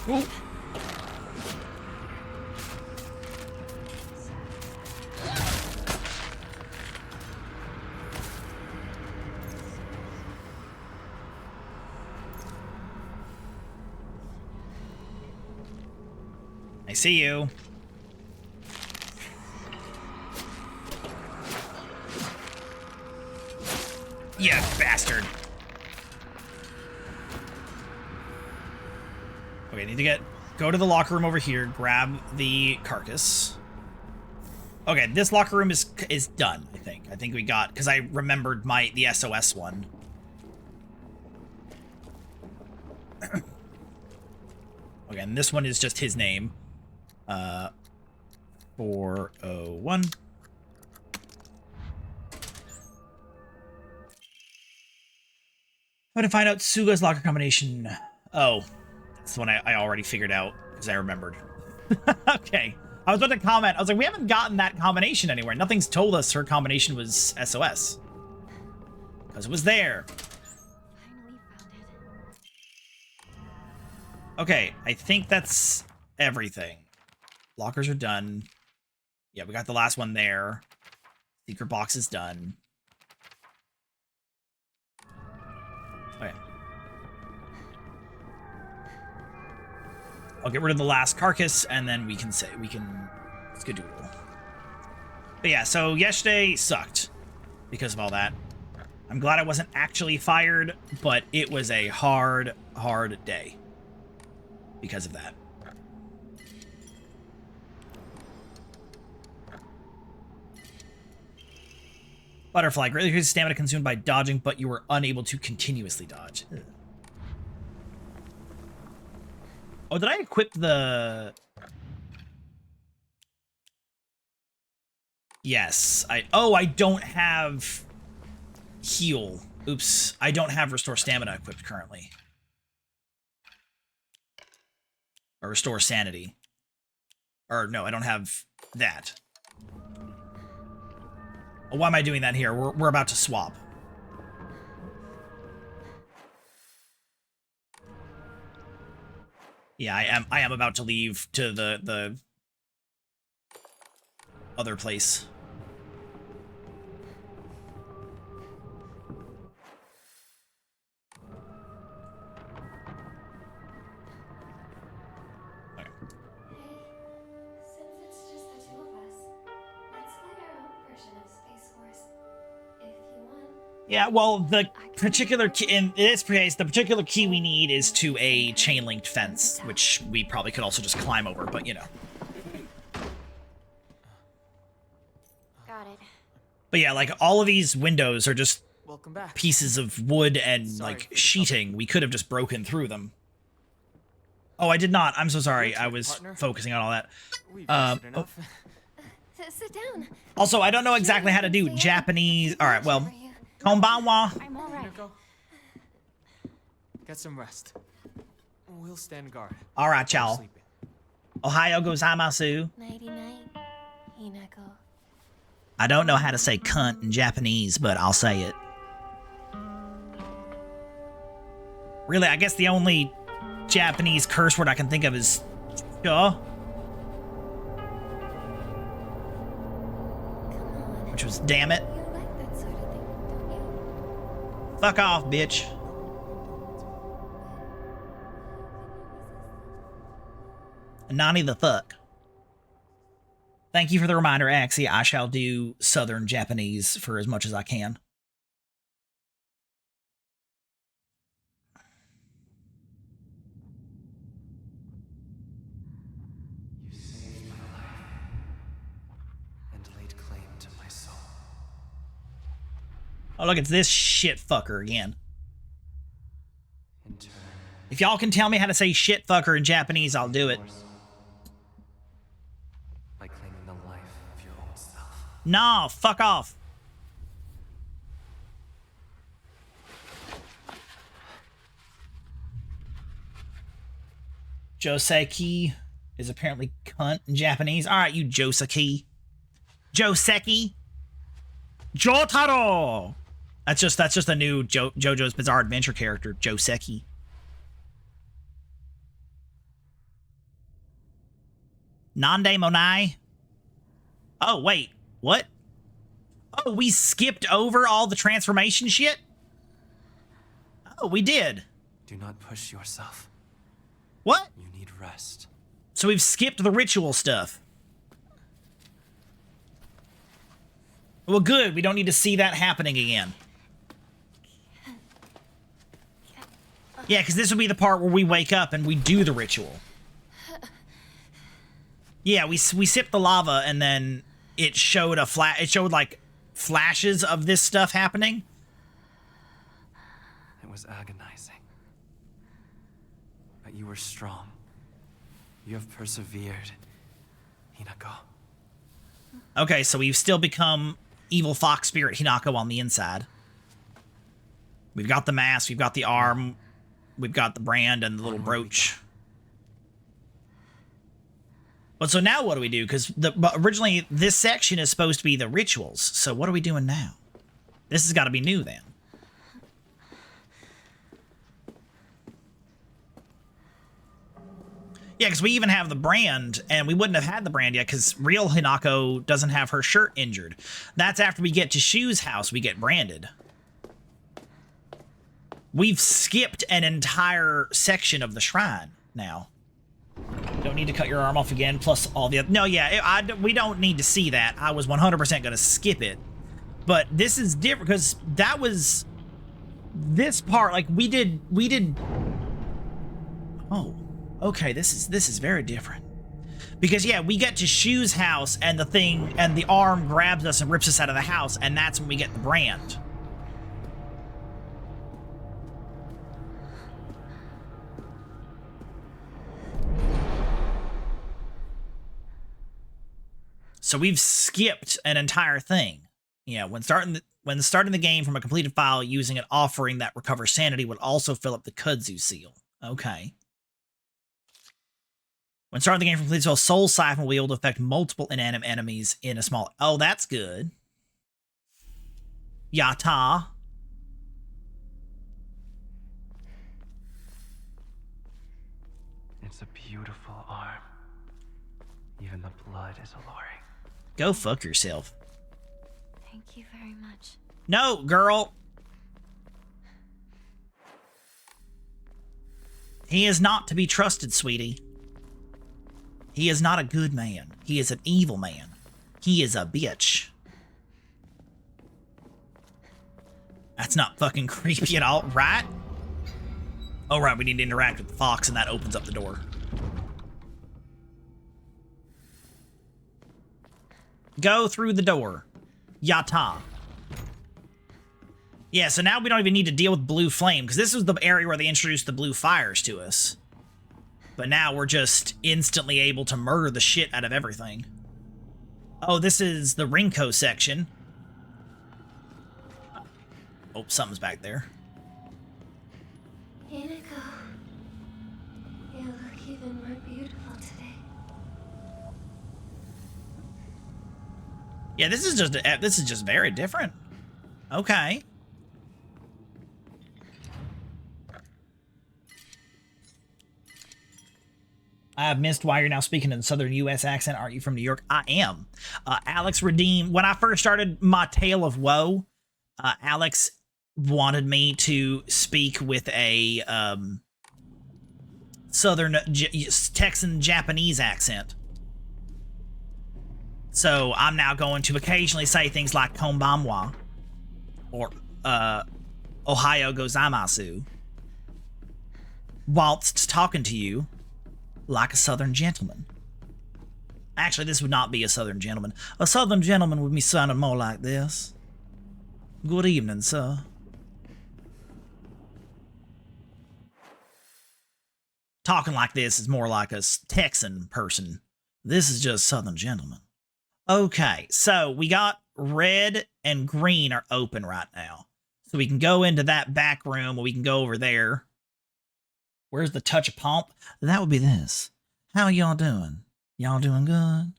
A: Ooh. I see you. You bastard. Okay, I need to go to the locker room over here, grab the carcass. Okay, this locker room is done, I think. I think we got, because I remembered the SOS one. Okay, and this one is just his name. 401. I'm gonna find out Suga's locker combination. Oh, that's the one I already figured out because I remembered. Okay. I was about to comment. I was like, we haven't gotten that combination anywhere. Nothing's told us her combination was SOS. Because it was there.
B: Finally found it.
A: Okay, I think that's everything. Lockers are done. Yeah, we got the last one there. Secret box is done. Okay. I'll get rid of the last carcass, and then we can skedoodle. But yeah, so yesterday sucked because of all that. I'm glad I wasn't actually fired, but it was a hard day because of that. Butterfly, greatly increases stamina consumed by dodging, but you were unable to continuously dodge. Ugh. Oh, did I equip the... Yes. I don't have heal. Oops. I don't have restore stamina equipped currently. Or restore sanity. Or no, I don't have that. Oh, why am I doing that here? We're about to swap. Yeah, I am about to leave to the other place.
B: Since it's just the two of us, let's fight our own version of Space Force. If you want.
A: Yeah, well, the particular key, in this case, the particular key we need is to a chain linked fence, which we probably could also just climb over, but you know.
B: Got it.
A: But yeah, like all of these windows are just
E: Welcome back.
A: pieces of wood and
E: Sorry
A: like
E: for the
A: sheeting. We could have just broken through them. Oh, I did not. I'm so sorry.
E: Your
A: I
E: turn,
A: was
E: partner.
A: focusing on all that.
E: We've
A: oh.
E: rested enough.
B: Sit down.
A: Also, I don't know exactly how to do Japanese. All right, well, konbanwa.
B: I'm all right.
E: Hinako, get some rest. We'll stand guard.
A: All right,
E: while
A: y'all.
E: sleeping.
A: Ohayo gozaimasu.
B: Nighty night, Hinako.
A: I don't know how to say cunt in Japanese, but I'll say it. Really, I guess the only Japanese curse word I can think of is sure,
B: Come on.
A: which was damn it.
B: You like that sort of thing, don't you?
A: Fuck off, bitch. Nani the fuck. Thank you for the reminder, Axie. I shall do Southern Japanese for as much as I can.
F: You saved my life and laid claim to my soul.
A: Oh, look, it's this shit fucker again.
F: In turn,
A: If y'all can tell me how to say shit fucker in Japanese, I'll do it.
F: your soul. By claiming the life of your own self.
A: Nah, fuck off. Joseki is apparently cunt in Japanese. All right, you Joseki. Joseki. Jotaro. That's just a new JoJo's Bizarre Adventure character, Joseki. Nande Monai. Oh, wait. What? Oh, we skipped over all the transformation shit? Oh, we did.
F: Do not push yourself.
A: What?
F: You need rest.
A: So we've skipped the ritual stuff. Well, good. We don't need to see that happening again. Yeah, because this would be the part where we wake up and we do the ritual. Yeah, we sipped the lava and then it showed it showed like flashes of this stuff happening.
F: It was agonizing. But you were strong. You have persevered, Hinako.
A: Okay, so we've still become evil fox spirit Hinako on the inside. We've got the mask, we've got the arm, we've got the brand and the little
F: Onward we
A: brooch. But so now what do we do? Because originally this section is supposed to be the rituals. So what are we doing now? This has got to be new then. Yeah, because we even have the brand, and we wouldn't have had the brand yet because real Hinako doesn't have her shirt injured. That's after we get to Shu's house, we get branded. We've skipped an entire section of the shrine now. Don't need to cut your arm off again, plus all the other... No, yeah, we don't need to see that. I was 100% going to skip it. But this is different, because that was... This part, like, we did... Oh, okay, this is very different. Because, yeah, we get to Shu's house, and the thing, and the arm grabs us and rips us out of the house, and that's when we get the brand. So we've skipped an entire thing. Yeah, when starting the game from a completed file using an offering that recovers sanity would also fill up the kudzu seal. Okay. When starting the game from completed file, Soul Siphon will be able to affect multiple inanimate enemies in a small... Oh, that's good. Yata.
F: It's a beautiful arm. Even the blood is alluring.
A: Go fuck yourself.
B: Thank you very much.
A: No, girl. He is not to be trusted, sweetie. He is not a good man. He is an evil man. He is a bitch. That's not fucking creepy at all, right? Oh, right, we need to interact with the fox, and that opens up the door. Go through the door. Yata. Yeah, so now we don't even need to deal with blue flame, because this was the area where they introduced the blue fires to us. But now we're just instantly able to murder the shit out of everything. Oh, this is the Rinko section. Oh, something's back there.
B: Hinako, you look even more beautiful today.
A: Yeah, this is just very different. Okay. I have missed why you're now speaking in a southern U.S. accent. Aren't you from New York? I am. Alex Redeem. When I first started my tale of woe, Alex wanted me to speak with a southern Texan Japanese accent. So I'm now going to occasionally say things like konbanwa or Ohio gozaimasu whilst talking to you like a southern gentleman. Actually, this would not be a southern gentleman. A southern gentleman would be sounding more like this. Good evening, sir. Talking like this is more like a Texan person. This is just southern gentleman. Okay, so we got red and green are open right now. So we can go into that back room, or we can go over there. Where's the touch of pomp? That would be this. How y'all doing? Y'all doing good?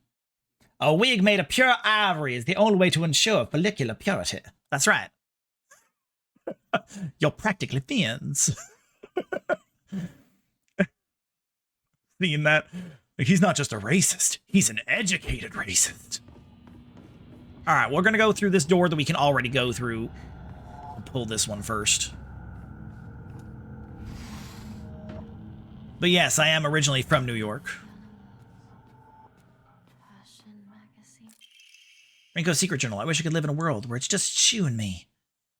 A: A wig made of pure ivory is the only way to ensure follicular purity. That's right. You're practically fiends. Seeing that? He's not just a racist. He's an educated racist. All right, we're going to go through this door that we can already go through. I'll pull this one first. But yes, I am originally from New York.
B: Fashion magazine.
A: Rinko's Secret Journal. I wish I could live in a world where it's just you and me.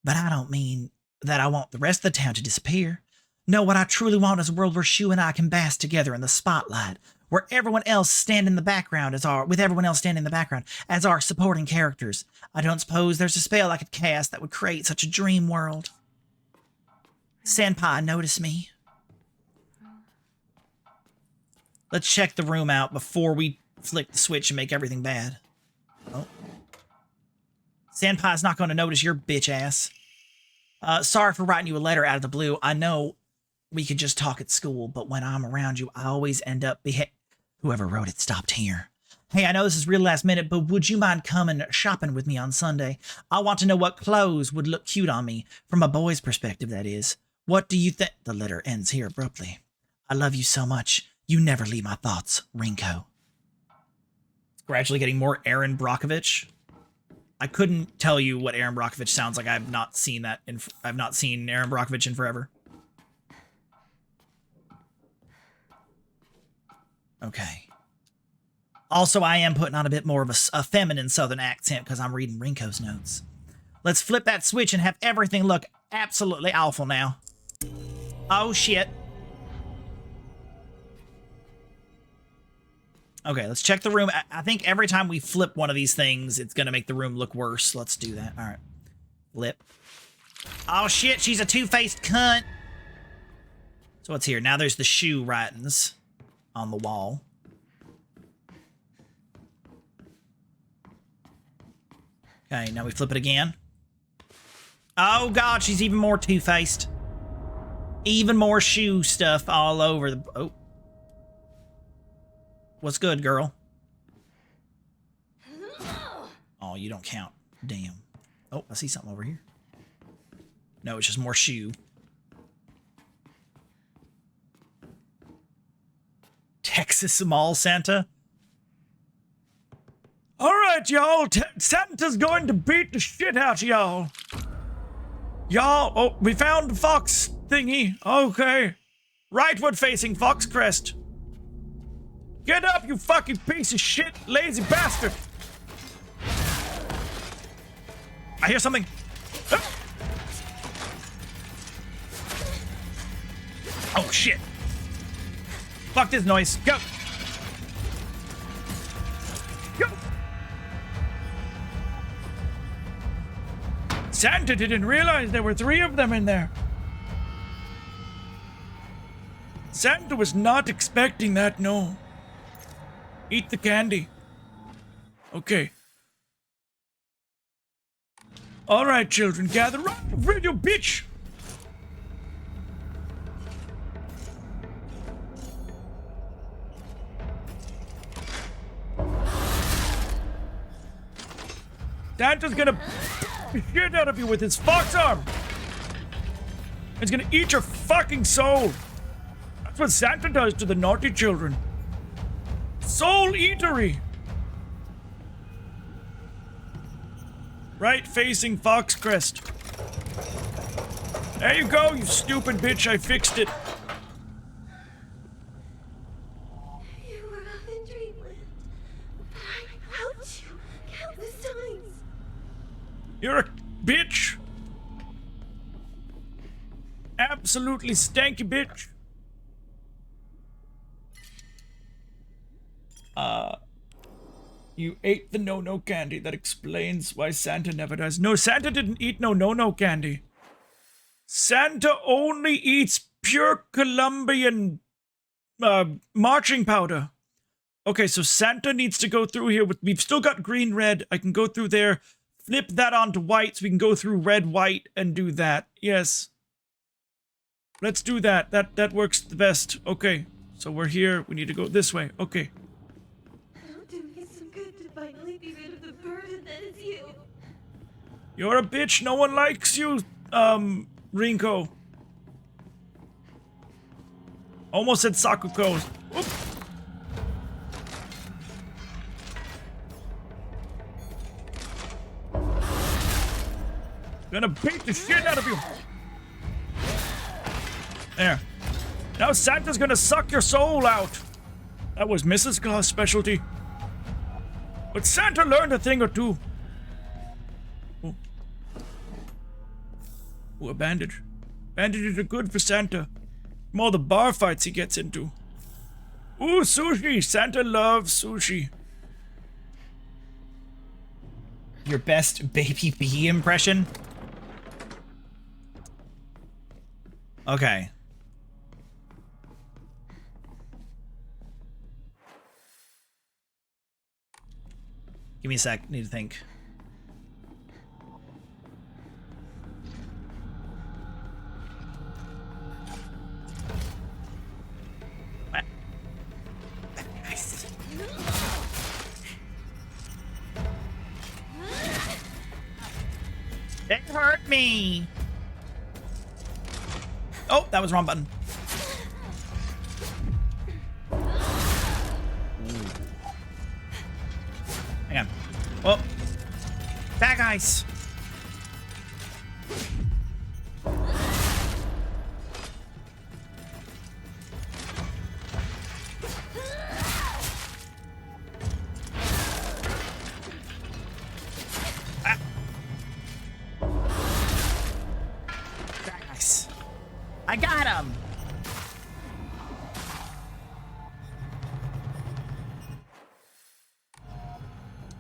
A: But I don't mean that I want the rest of the town to disappear. No, what I truly want is a world where Shu and I can bask together in the spotlight, where everyone else stand in the background as our supporting characters. I don't suppose there's a spell I could cast that would create such a dream world. Senpai, notice me. Let's check the room out before we flick the switch and make everything bad. Oh. Senpai's not going to notice your bitch ass. Sorry for writing you a letter out of the blue. I know we could just talk at school, but when I'm around you, I always end up Whoever wrote it stopped here. Hey, I know this is real last minute, but would you mind coming shopping with me on Sunday? I want to know what clothes would look cute on me, from a boy's perspective, that is. What do you think? The letter ends here abruptly. I love you so much. You never leave my thoughts, Rinko. It's gradually getting more Aaron Brockovich. I couldn't tell you what Aaron Brockovich sounds like. I've not seen I've not seen Aaron Brockovich in forever. Okay. Also, I am putting on a bit more of a feminine southern accent because I'm reading Rinko's notes. Let's flip that switch and have everything look absolutely awful now. Oh, shit. Okay, let's check the room. I think every time we flip one of these things, it's going to make the room look worse. Let's do that. All right. Flip. Oh, shit. She's a two-faced cunt. So what's here? Now there's the shoe writings on the wall. Okay, now we flip it again. Oh, God. She's even more two-faced. Even more shoe stuff all over the... Oh. What's good, girl? Oh, you don't count. Damn. Oh, I see something over here. No, it's just more shoe. small Santa. All right, y'all. Santa's going to beat the shit out of y'all. Y'all, oh, we found the fox thingy. Okay. Rightward facing Fox Crest. Get up, you fucking piece of shit, lazy bastard. I hear something. Ah. Oh, shit. Fuck this noise. Go. Go. Santa didn't realize there were 3 of them in there. Santa was not expecting that, no. Eat the candy. Okay. All right, children, gather round, radio bitch. Santa's gonna beat the shit out of you with his fox arm. He's gonna eat your fucking soul. That's what Santa does to the naughty children. Soul eatery. Right facing Fox Crest. There you go, you stupid bitch. I fixed it.
D: You were up in dreamland. But I helped you countless times.
A: You're a bitch. Absolutely stanky bitch. You ate the no-no candy. That explains why Santa never dies. No, Santa didn't eat no candy. Santa only eats pure Colombian marching powder. Okay, so Santa needs to go through here with... We've still got green, red. I can go through there, flip that onto white, so we can go through red, white, and do that. Yes. Let's do that. That works the best. Okay, so we're here. We need to go this way. Okay.
D: It'll do me some good to finally be rid of the burden that is you.
A: You're a bitch. No one likes you, Rinko. Almost said Sakuko. Oop. Gonna beat the shit out of you. There. Now Santa's gonna suck your soul out. That was Mrs. Claus' specialty. But Santa learned a thing or two. Oh. Ooh, a bandage. Bandages are good for Santa. From all the bar fights he gets into. Ooh, sushi. Santa loves sushi. Your best Baby Bee impression? Okay. Give me a sec. Need to think. What? It hurt me. Oh, that was the wrong button. Hang on. Oh. Back ice. Ah. Back ice. I got him.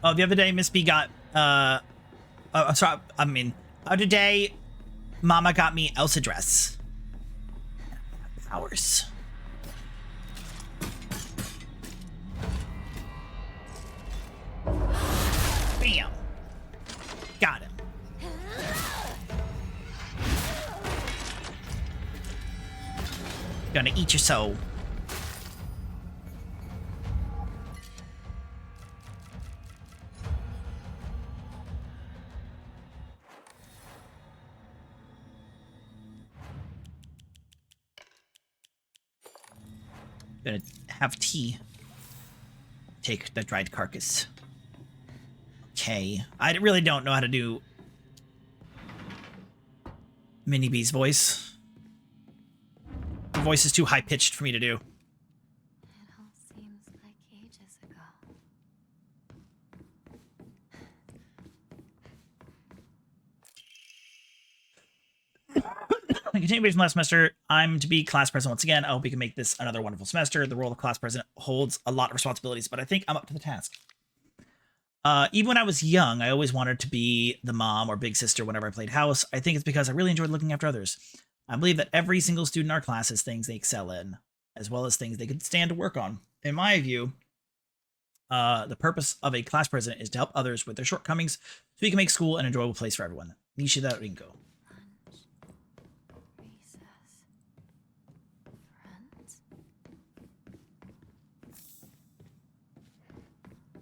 A: Oh, the other day, Miss B got, sorry, today, Mama got me Elsa dress. Powers. Bam. Got him. Gonna eat your soul. Gonna have tea. take the dried carcass. Okay. I really don't know how to do Minnie B's voice. The voice is too high-pitched for me to do.
B: It all seems like ages ago.
A: Continuing from last semester, I'm to be class president once again. I hope we can make this another wonderful semester. The role of class president holds a lot of responsibilities, but I think I'm up to the task. Even when I was young, I always wanted to be the mom or big sister whenever I played house. I think it's because I really enjoyed looking after others. I believe that every single student in our class has things they excel in, as well as things they could stand to work on. In my view, the purpose of a class president is to help others with their shortcomings so we can make school an enjoyable place for everyone. Nishida Rinko.
B: Lunch. Recess. Friends.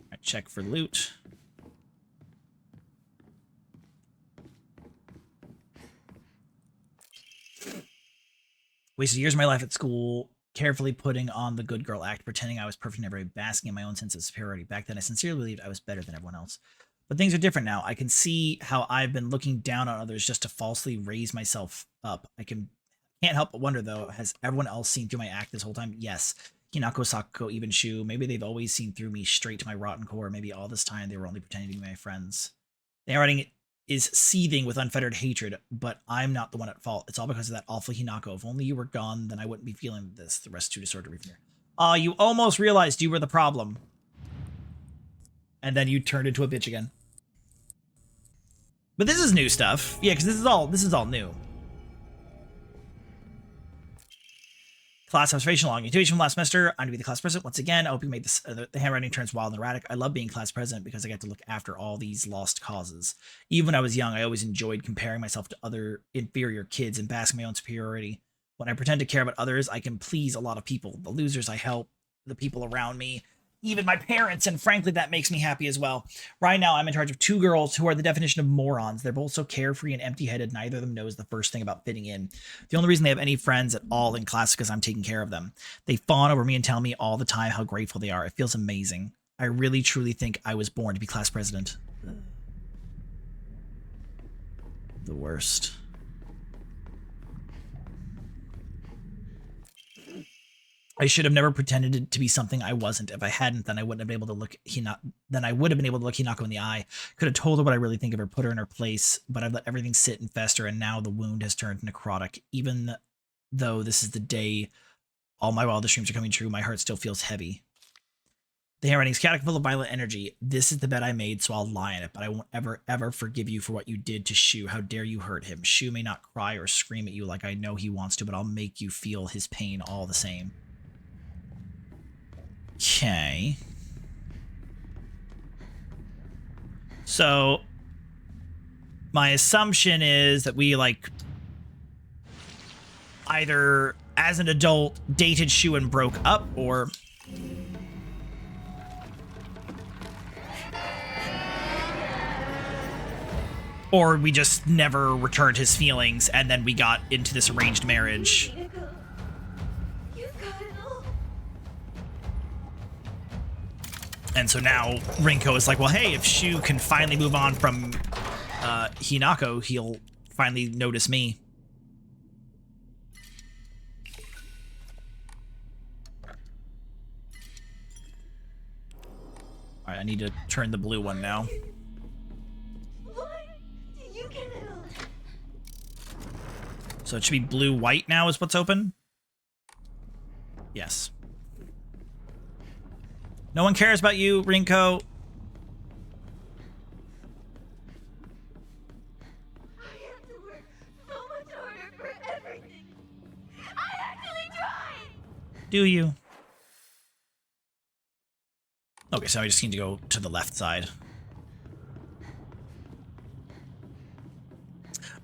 A: Alright, check for loot. Wasted years of my life at school carefully putting on the good girl act, pretending I was perfect in every way, basking in my own sense of superiority. Back then, I sincerely believed I was better than everyone else. But things are different now. I can see how I've been looking down on others just to falsely raise myself up. Can't help but wonder, though, has everyone else seen through my act this whole time? Yes. Hinako, Sakuko, even Shu. Maybe they've always seen through me straight to my rotten core. Maybe all this time they were only pretending to be my friends. The handwriting is seething with unfettered hatred, but I'm not the one at fault. It's all because of that awful Hinako. If only you were gone, then I wouldn't be feeling this. The rest too disordered from here. You almost realized you were the problem. And then you turned into a bitch again. But this is new stuff. Yeah, because this is all new. Class observation log. Continuation from last semester. I'm to be the class president once again. I hope you made this. The handwriting turns wild and erratic. I love being class president because I get to look after all these lost causes. Even when I was young, I always enjoyed comparing myself to other inferior kids and basking my own superiority. When I pretend to care about others, I can please a lot of people. The losers I help, the people around me, even my parents, and frankly, that makes me happy as well. Right now, I'm in charge of two girls who are the definition of morons. They're both so carefree and empty-headed, neither of them knows the first thing about fitting in. The only reason they have any friends at all in class is because I'm taking care of them. They fawn over me and tell me all the time how grateful they are. It feels amazing. I really, truly think I was born to be class president. The worst. I should have never pretended to be something I wasn't. If I hadn't, then I wouldn't have been able to look Hinako in the eye. Could have told her what I really think of her, put her in her place, but I've let everything sit and fester, and now the wound has turned necrotic. Even though this is the day all my wildest dreams are coming true, my heart still feels heavy. The handwriting is chaotic, full of violent energy. This is the bed I made, so I'll lie in it, but I won't ever, ever forgive you for what you did to Shu. How dare you hurt him? Shu may not cry or scream at you like I know he wants to, but I'll make you feel his pain all the same. Okay. So my assumption is that we either as an adult dated Shu and broke up, or we just never returned his feelings and then we got into this arranged marriage. And so now Rinko is like, well, hey, if Shu can finally move on from Hinako, he'll finally notice me. All right, I need to turn the blue one now. So it should be blue-white now is what's open? Yes. No one cares about you, Rinko.
D: I have to work so much harder for everything. I actually tried!
A: Do you? Okay, so I just need to go to the left side.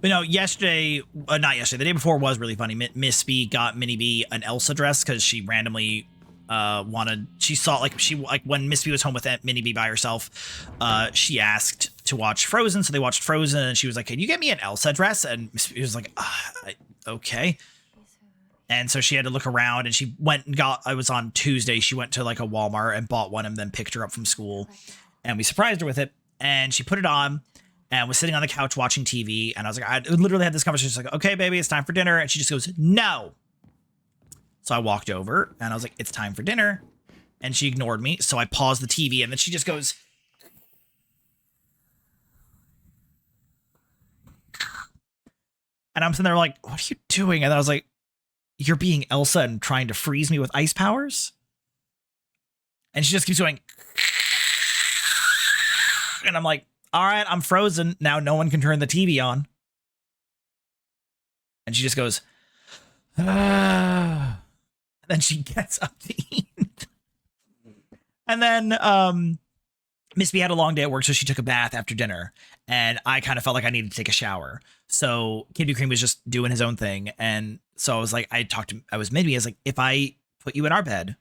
A: But no, yesterday, not yesterday, the day before was really funny. Miss B got Minnie B an Elsa dress because she randomly she saw when Miss B was home with Minnie B by herself, she asked to watch Frozen, so they watched Frozen, and she was like, can you get me an Elsa dress? And Miss B was like, okay.
B: She's who
A: And so she had to look around, and she went and got, I was on Tuesday, she went to like a Walmart and bought one and then picked her up from school. And we surprised her with it. And she put it on and was sitting on the couch watching TV. And I was like, I literally had this conversation. She's like, okay, baby, it's time for dinner. And she just goes, no. So I walked over and I was like, it's time for dinner. And she ignored me. So I paused the TV, and then she just goes, and I'm sitting there like, what are you doing? And then I was like, you're being Elsa and trying to freeze me with ice powers? And she just keeps going. And I'm like, all right, I'm frozen. Now no one can turn the TV on. And she just goes, ah. And then she gets up to eat. And then Miss B had a long day at work, so she took a bath after dinner. And I kind of felt like I needed to take a shower. So Kid Cream was just doing his own thing. And so I was like, I was like, if I put you in our bed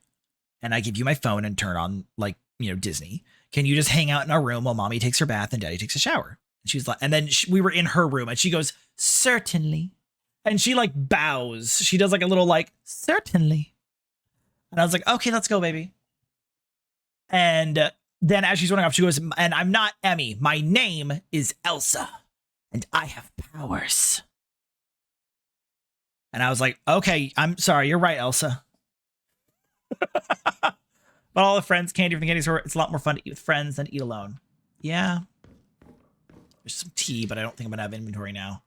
A: and I give you my phone and turn on like, Disney, can you just hang out in our room while mommy takes her bath and daddy takes a shower? And she was like, and then we were in her room and she goes, certainly. And she like bows. She does like a little like, certainly. And I was like, okay, let's go, baby. And then as she's running off, she goes, and I'm not Emmy. My name is Elsa. And I have powers. And I was like, okay, I'm sorry. You're right, Elsa. But all the friends, candy from the candy store, it's a lot more fun to eat with friends than eat alone. Yeah. There's some tea, but I don't think I'm going to have inventory now.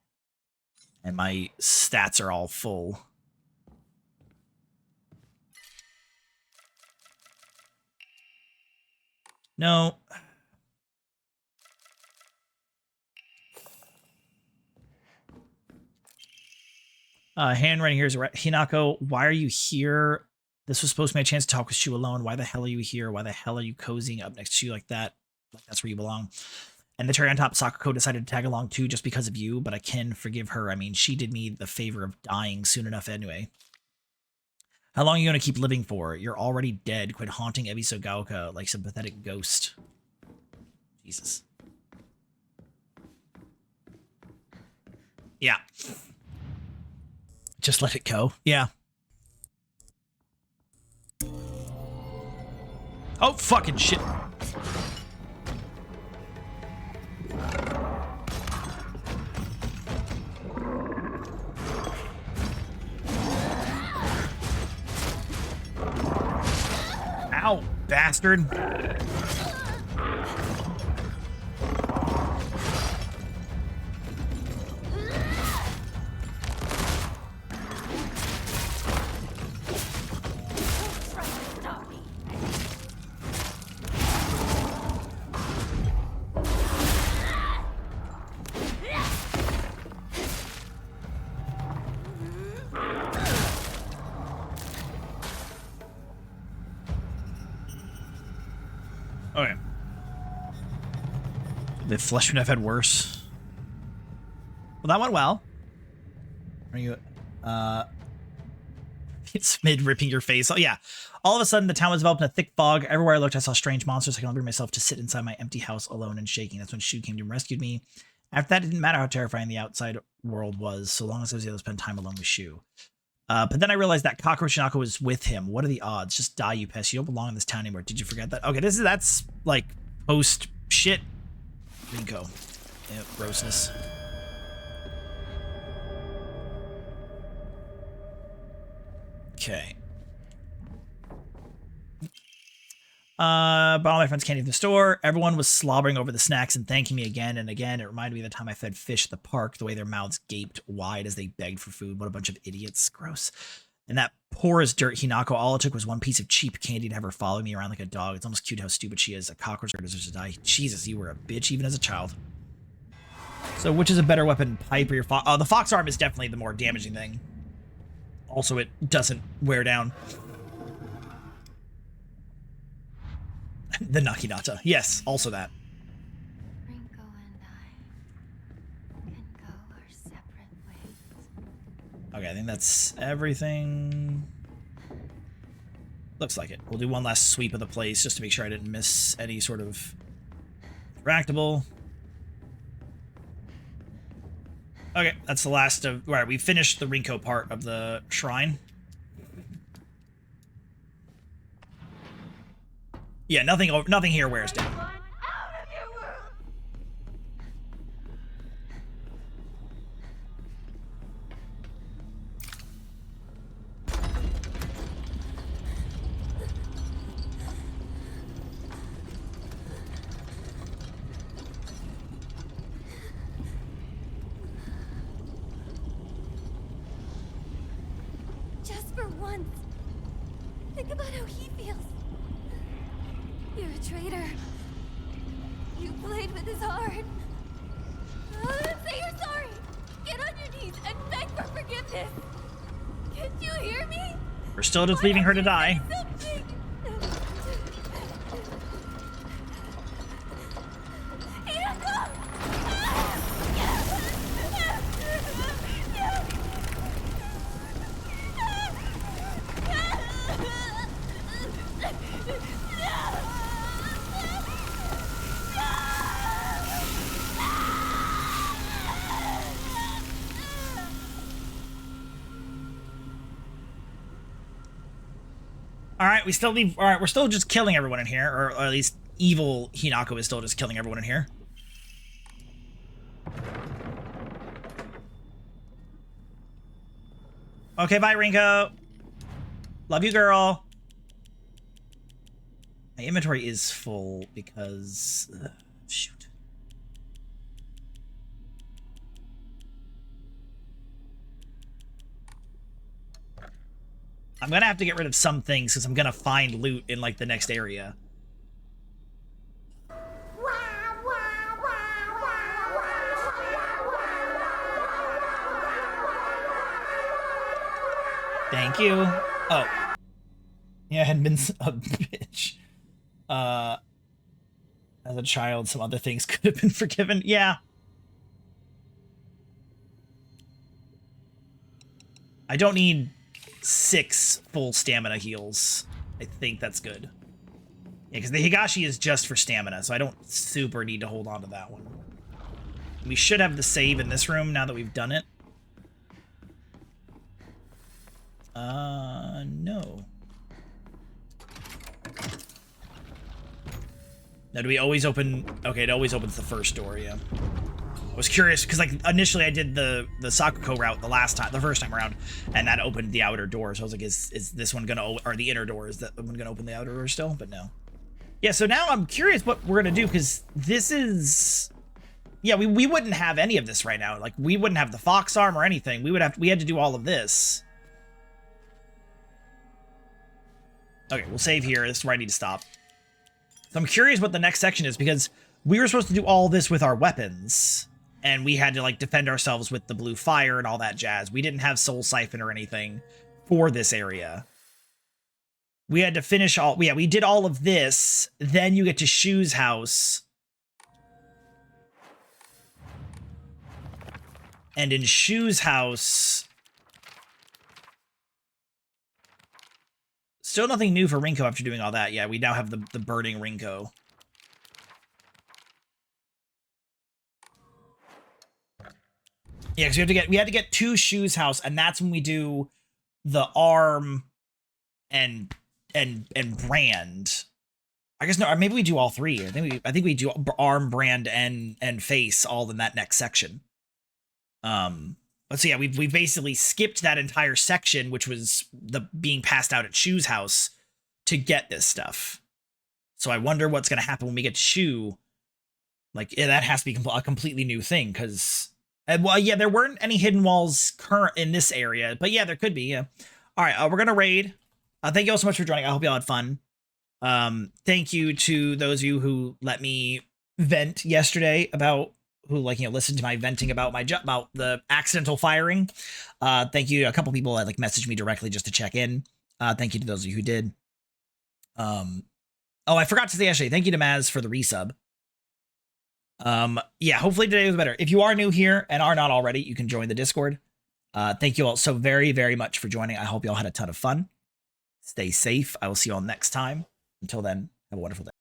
A: And my stats are all full. No. Handwriting here is right. Hinako, why are you here? This was supposed to be a chance to talk with Shu alone. Why the hell are you here? Why the hell are you cozying up next to you like that? Like that's where you belong. And the cherry on top, Sakako decided to tag along too just because of you, but I can forgive her. I mean, she did me the favor of dying soon enough anyway. How long are you going to keep living for? You're already dead. Quit haunting Ebisu Gaoka like some pathetic ghost. Jesus. Yeah. Just let it go. Yeah. Oh, fucking shit. Ow, bastard. Okay. The flesh would have had worse. Well, that went well. Are you, it's mid ripping your face. Oh, yeah. All of a sudden, the town was enveloped in a thick fog. Everywhere I looked, I saw strange monsters. I could only bring myself to sit inside my empty house alone and shaking. That's when Shu came to and rescued me. After that, it didn't matter how terrifying the outside world was, so long as I was able to spend time alone with Shu. But then I realized that Cockroach Hinako was with him. What are the odds? Just die, you pest. You don't belong in this town anymore. Did you forget that? Okay, that's like post shit. Rinko. Yeah, grossness. Okay. Bought all my friends candy from the store. Everyone was slobbering over the snacks and thanking me again and again. It reminded me of the time I fed fish at the park, the way their mouths gaped wide as they begged for food. What a bunch of idiots. Gross. And that poor as dirt Hinako, all it took was one piece of cheap candy to have her follow me around like a dog. It's almost cute how stupid she is. A cockroach deserves to die. Jesus, you were a bitch even as a child. So which is a better weapon, pipe or your fox? Oh, the fox arm is definitely the more damaging thing. Also, it doesn't wear down. The Naginata. Yes, also that.
B: Rinko and I can go our separate ways.
A: Okay, I think that's everything. Looks like it. We'll do one last sweep of the place just to make sure I didn't miss any sort of interactable. Okay, that's the last of... Right, we finished the Rinko part of the shrine. Yeah, nothing here wears down.
D: Out of your world!
B: Just for once. Think about how he feels. You're a traitor. You played with his heart. Say you're sorry. Get on your knees and beg for forgiveness. Can't you hear me?
A: We're still just leaving her to die.
B: Something.
A: All right, we still leave. All right, we're still just killing everyone in here, or at least evil Hinako is still just killing everyone in here. Okay, bye, Rinko. Love you, girl. My inventory is full because... shoot. I'm gonna have to get rid of some things because I'm gonna find loot in, like, the next area. Thank you. Oh. Yeah, I had been a bitch. As a child, some other things could have been forgiven. Yeah. I don't need 6 full stamina heals. I think that's good. Yeah, because the Higashi is just for stamina, so I don't super need to hold on to that one. We should have the save in this room now that we've done it. No. Now, do we always open... Okay, it always opens the first door, yeah. I was curious, because, like, initially I did the Sakuko route the first time around, and that opened the outer door, so I was like, is this one gonna... Or the inner door, is that one gonna open the outer door still? But no. Yeah, so now I'm curious what we're gonna do, because this is... Yeah, we wouldn't have any of this right now. Like, we wouldn't have the fox arm or anything. We had to do all of this. Okay, we'll save here. This is where I need to stop. So I'm curious what the next section is, because we were supposed to do all this with our weapons, and we had to, like, defend ourselves with the blue fire and all that jazz. We didn't have Soul Siphon or anything for this area. We had to finish all... Yeah, we did all of this. Then you get to Shu's house. And in Shu's house... Still nothing new for Rinko after doing all that. Yeah, we now have the burning Rinko. Yeah, because we had to get to Shu's house, and that's when we do the arm and brand. I guess no, or maybe we do all three. I think we do arm, brand, and face all in that next section. Let's see. Yeah, we basically skipped that entire section, which was the being passed out at Shu's house, to get this stuff. So I wonder what's going to happen when we get to Shu. Like, yeah, that has to be a completely new thing, because... well, yeah, there weren't any hidden walls current in this area, but yeah, there could be, yeah. All right, we're going to raid. Thank you all so much for joining. I hope you all had fun. Thank you to those of you who let me vent yesterday about... who, like, you know, listened to my venting about about the accidental firing. Thank you. A couple people that, like, messaged me directly just to check in. Thank you to those of you who did. Oh, I forgot to say, actually, thank you to Maz for the resub. Yeah, hopefully today was better. If you are new here and are not already, you can join the Discord. Thank you all so very, very much for joining. I hope you all had a ton of fun. Stay safe. I will see you all next time. Until then, have a wonderful day.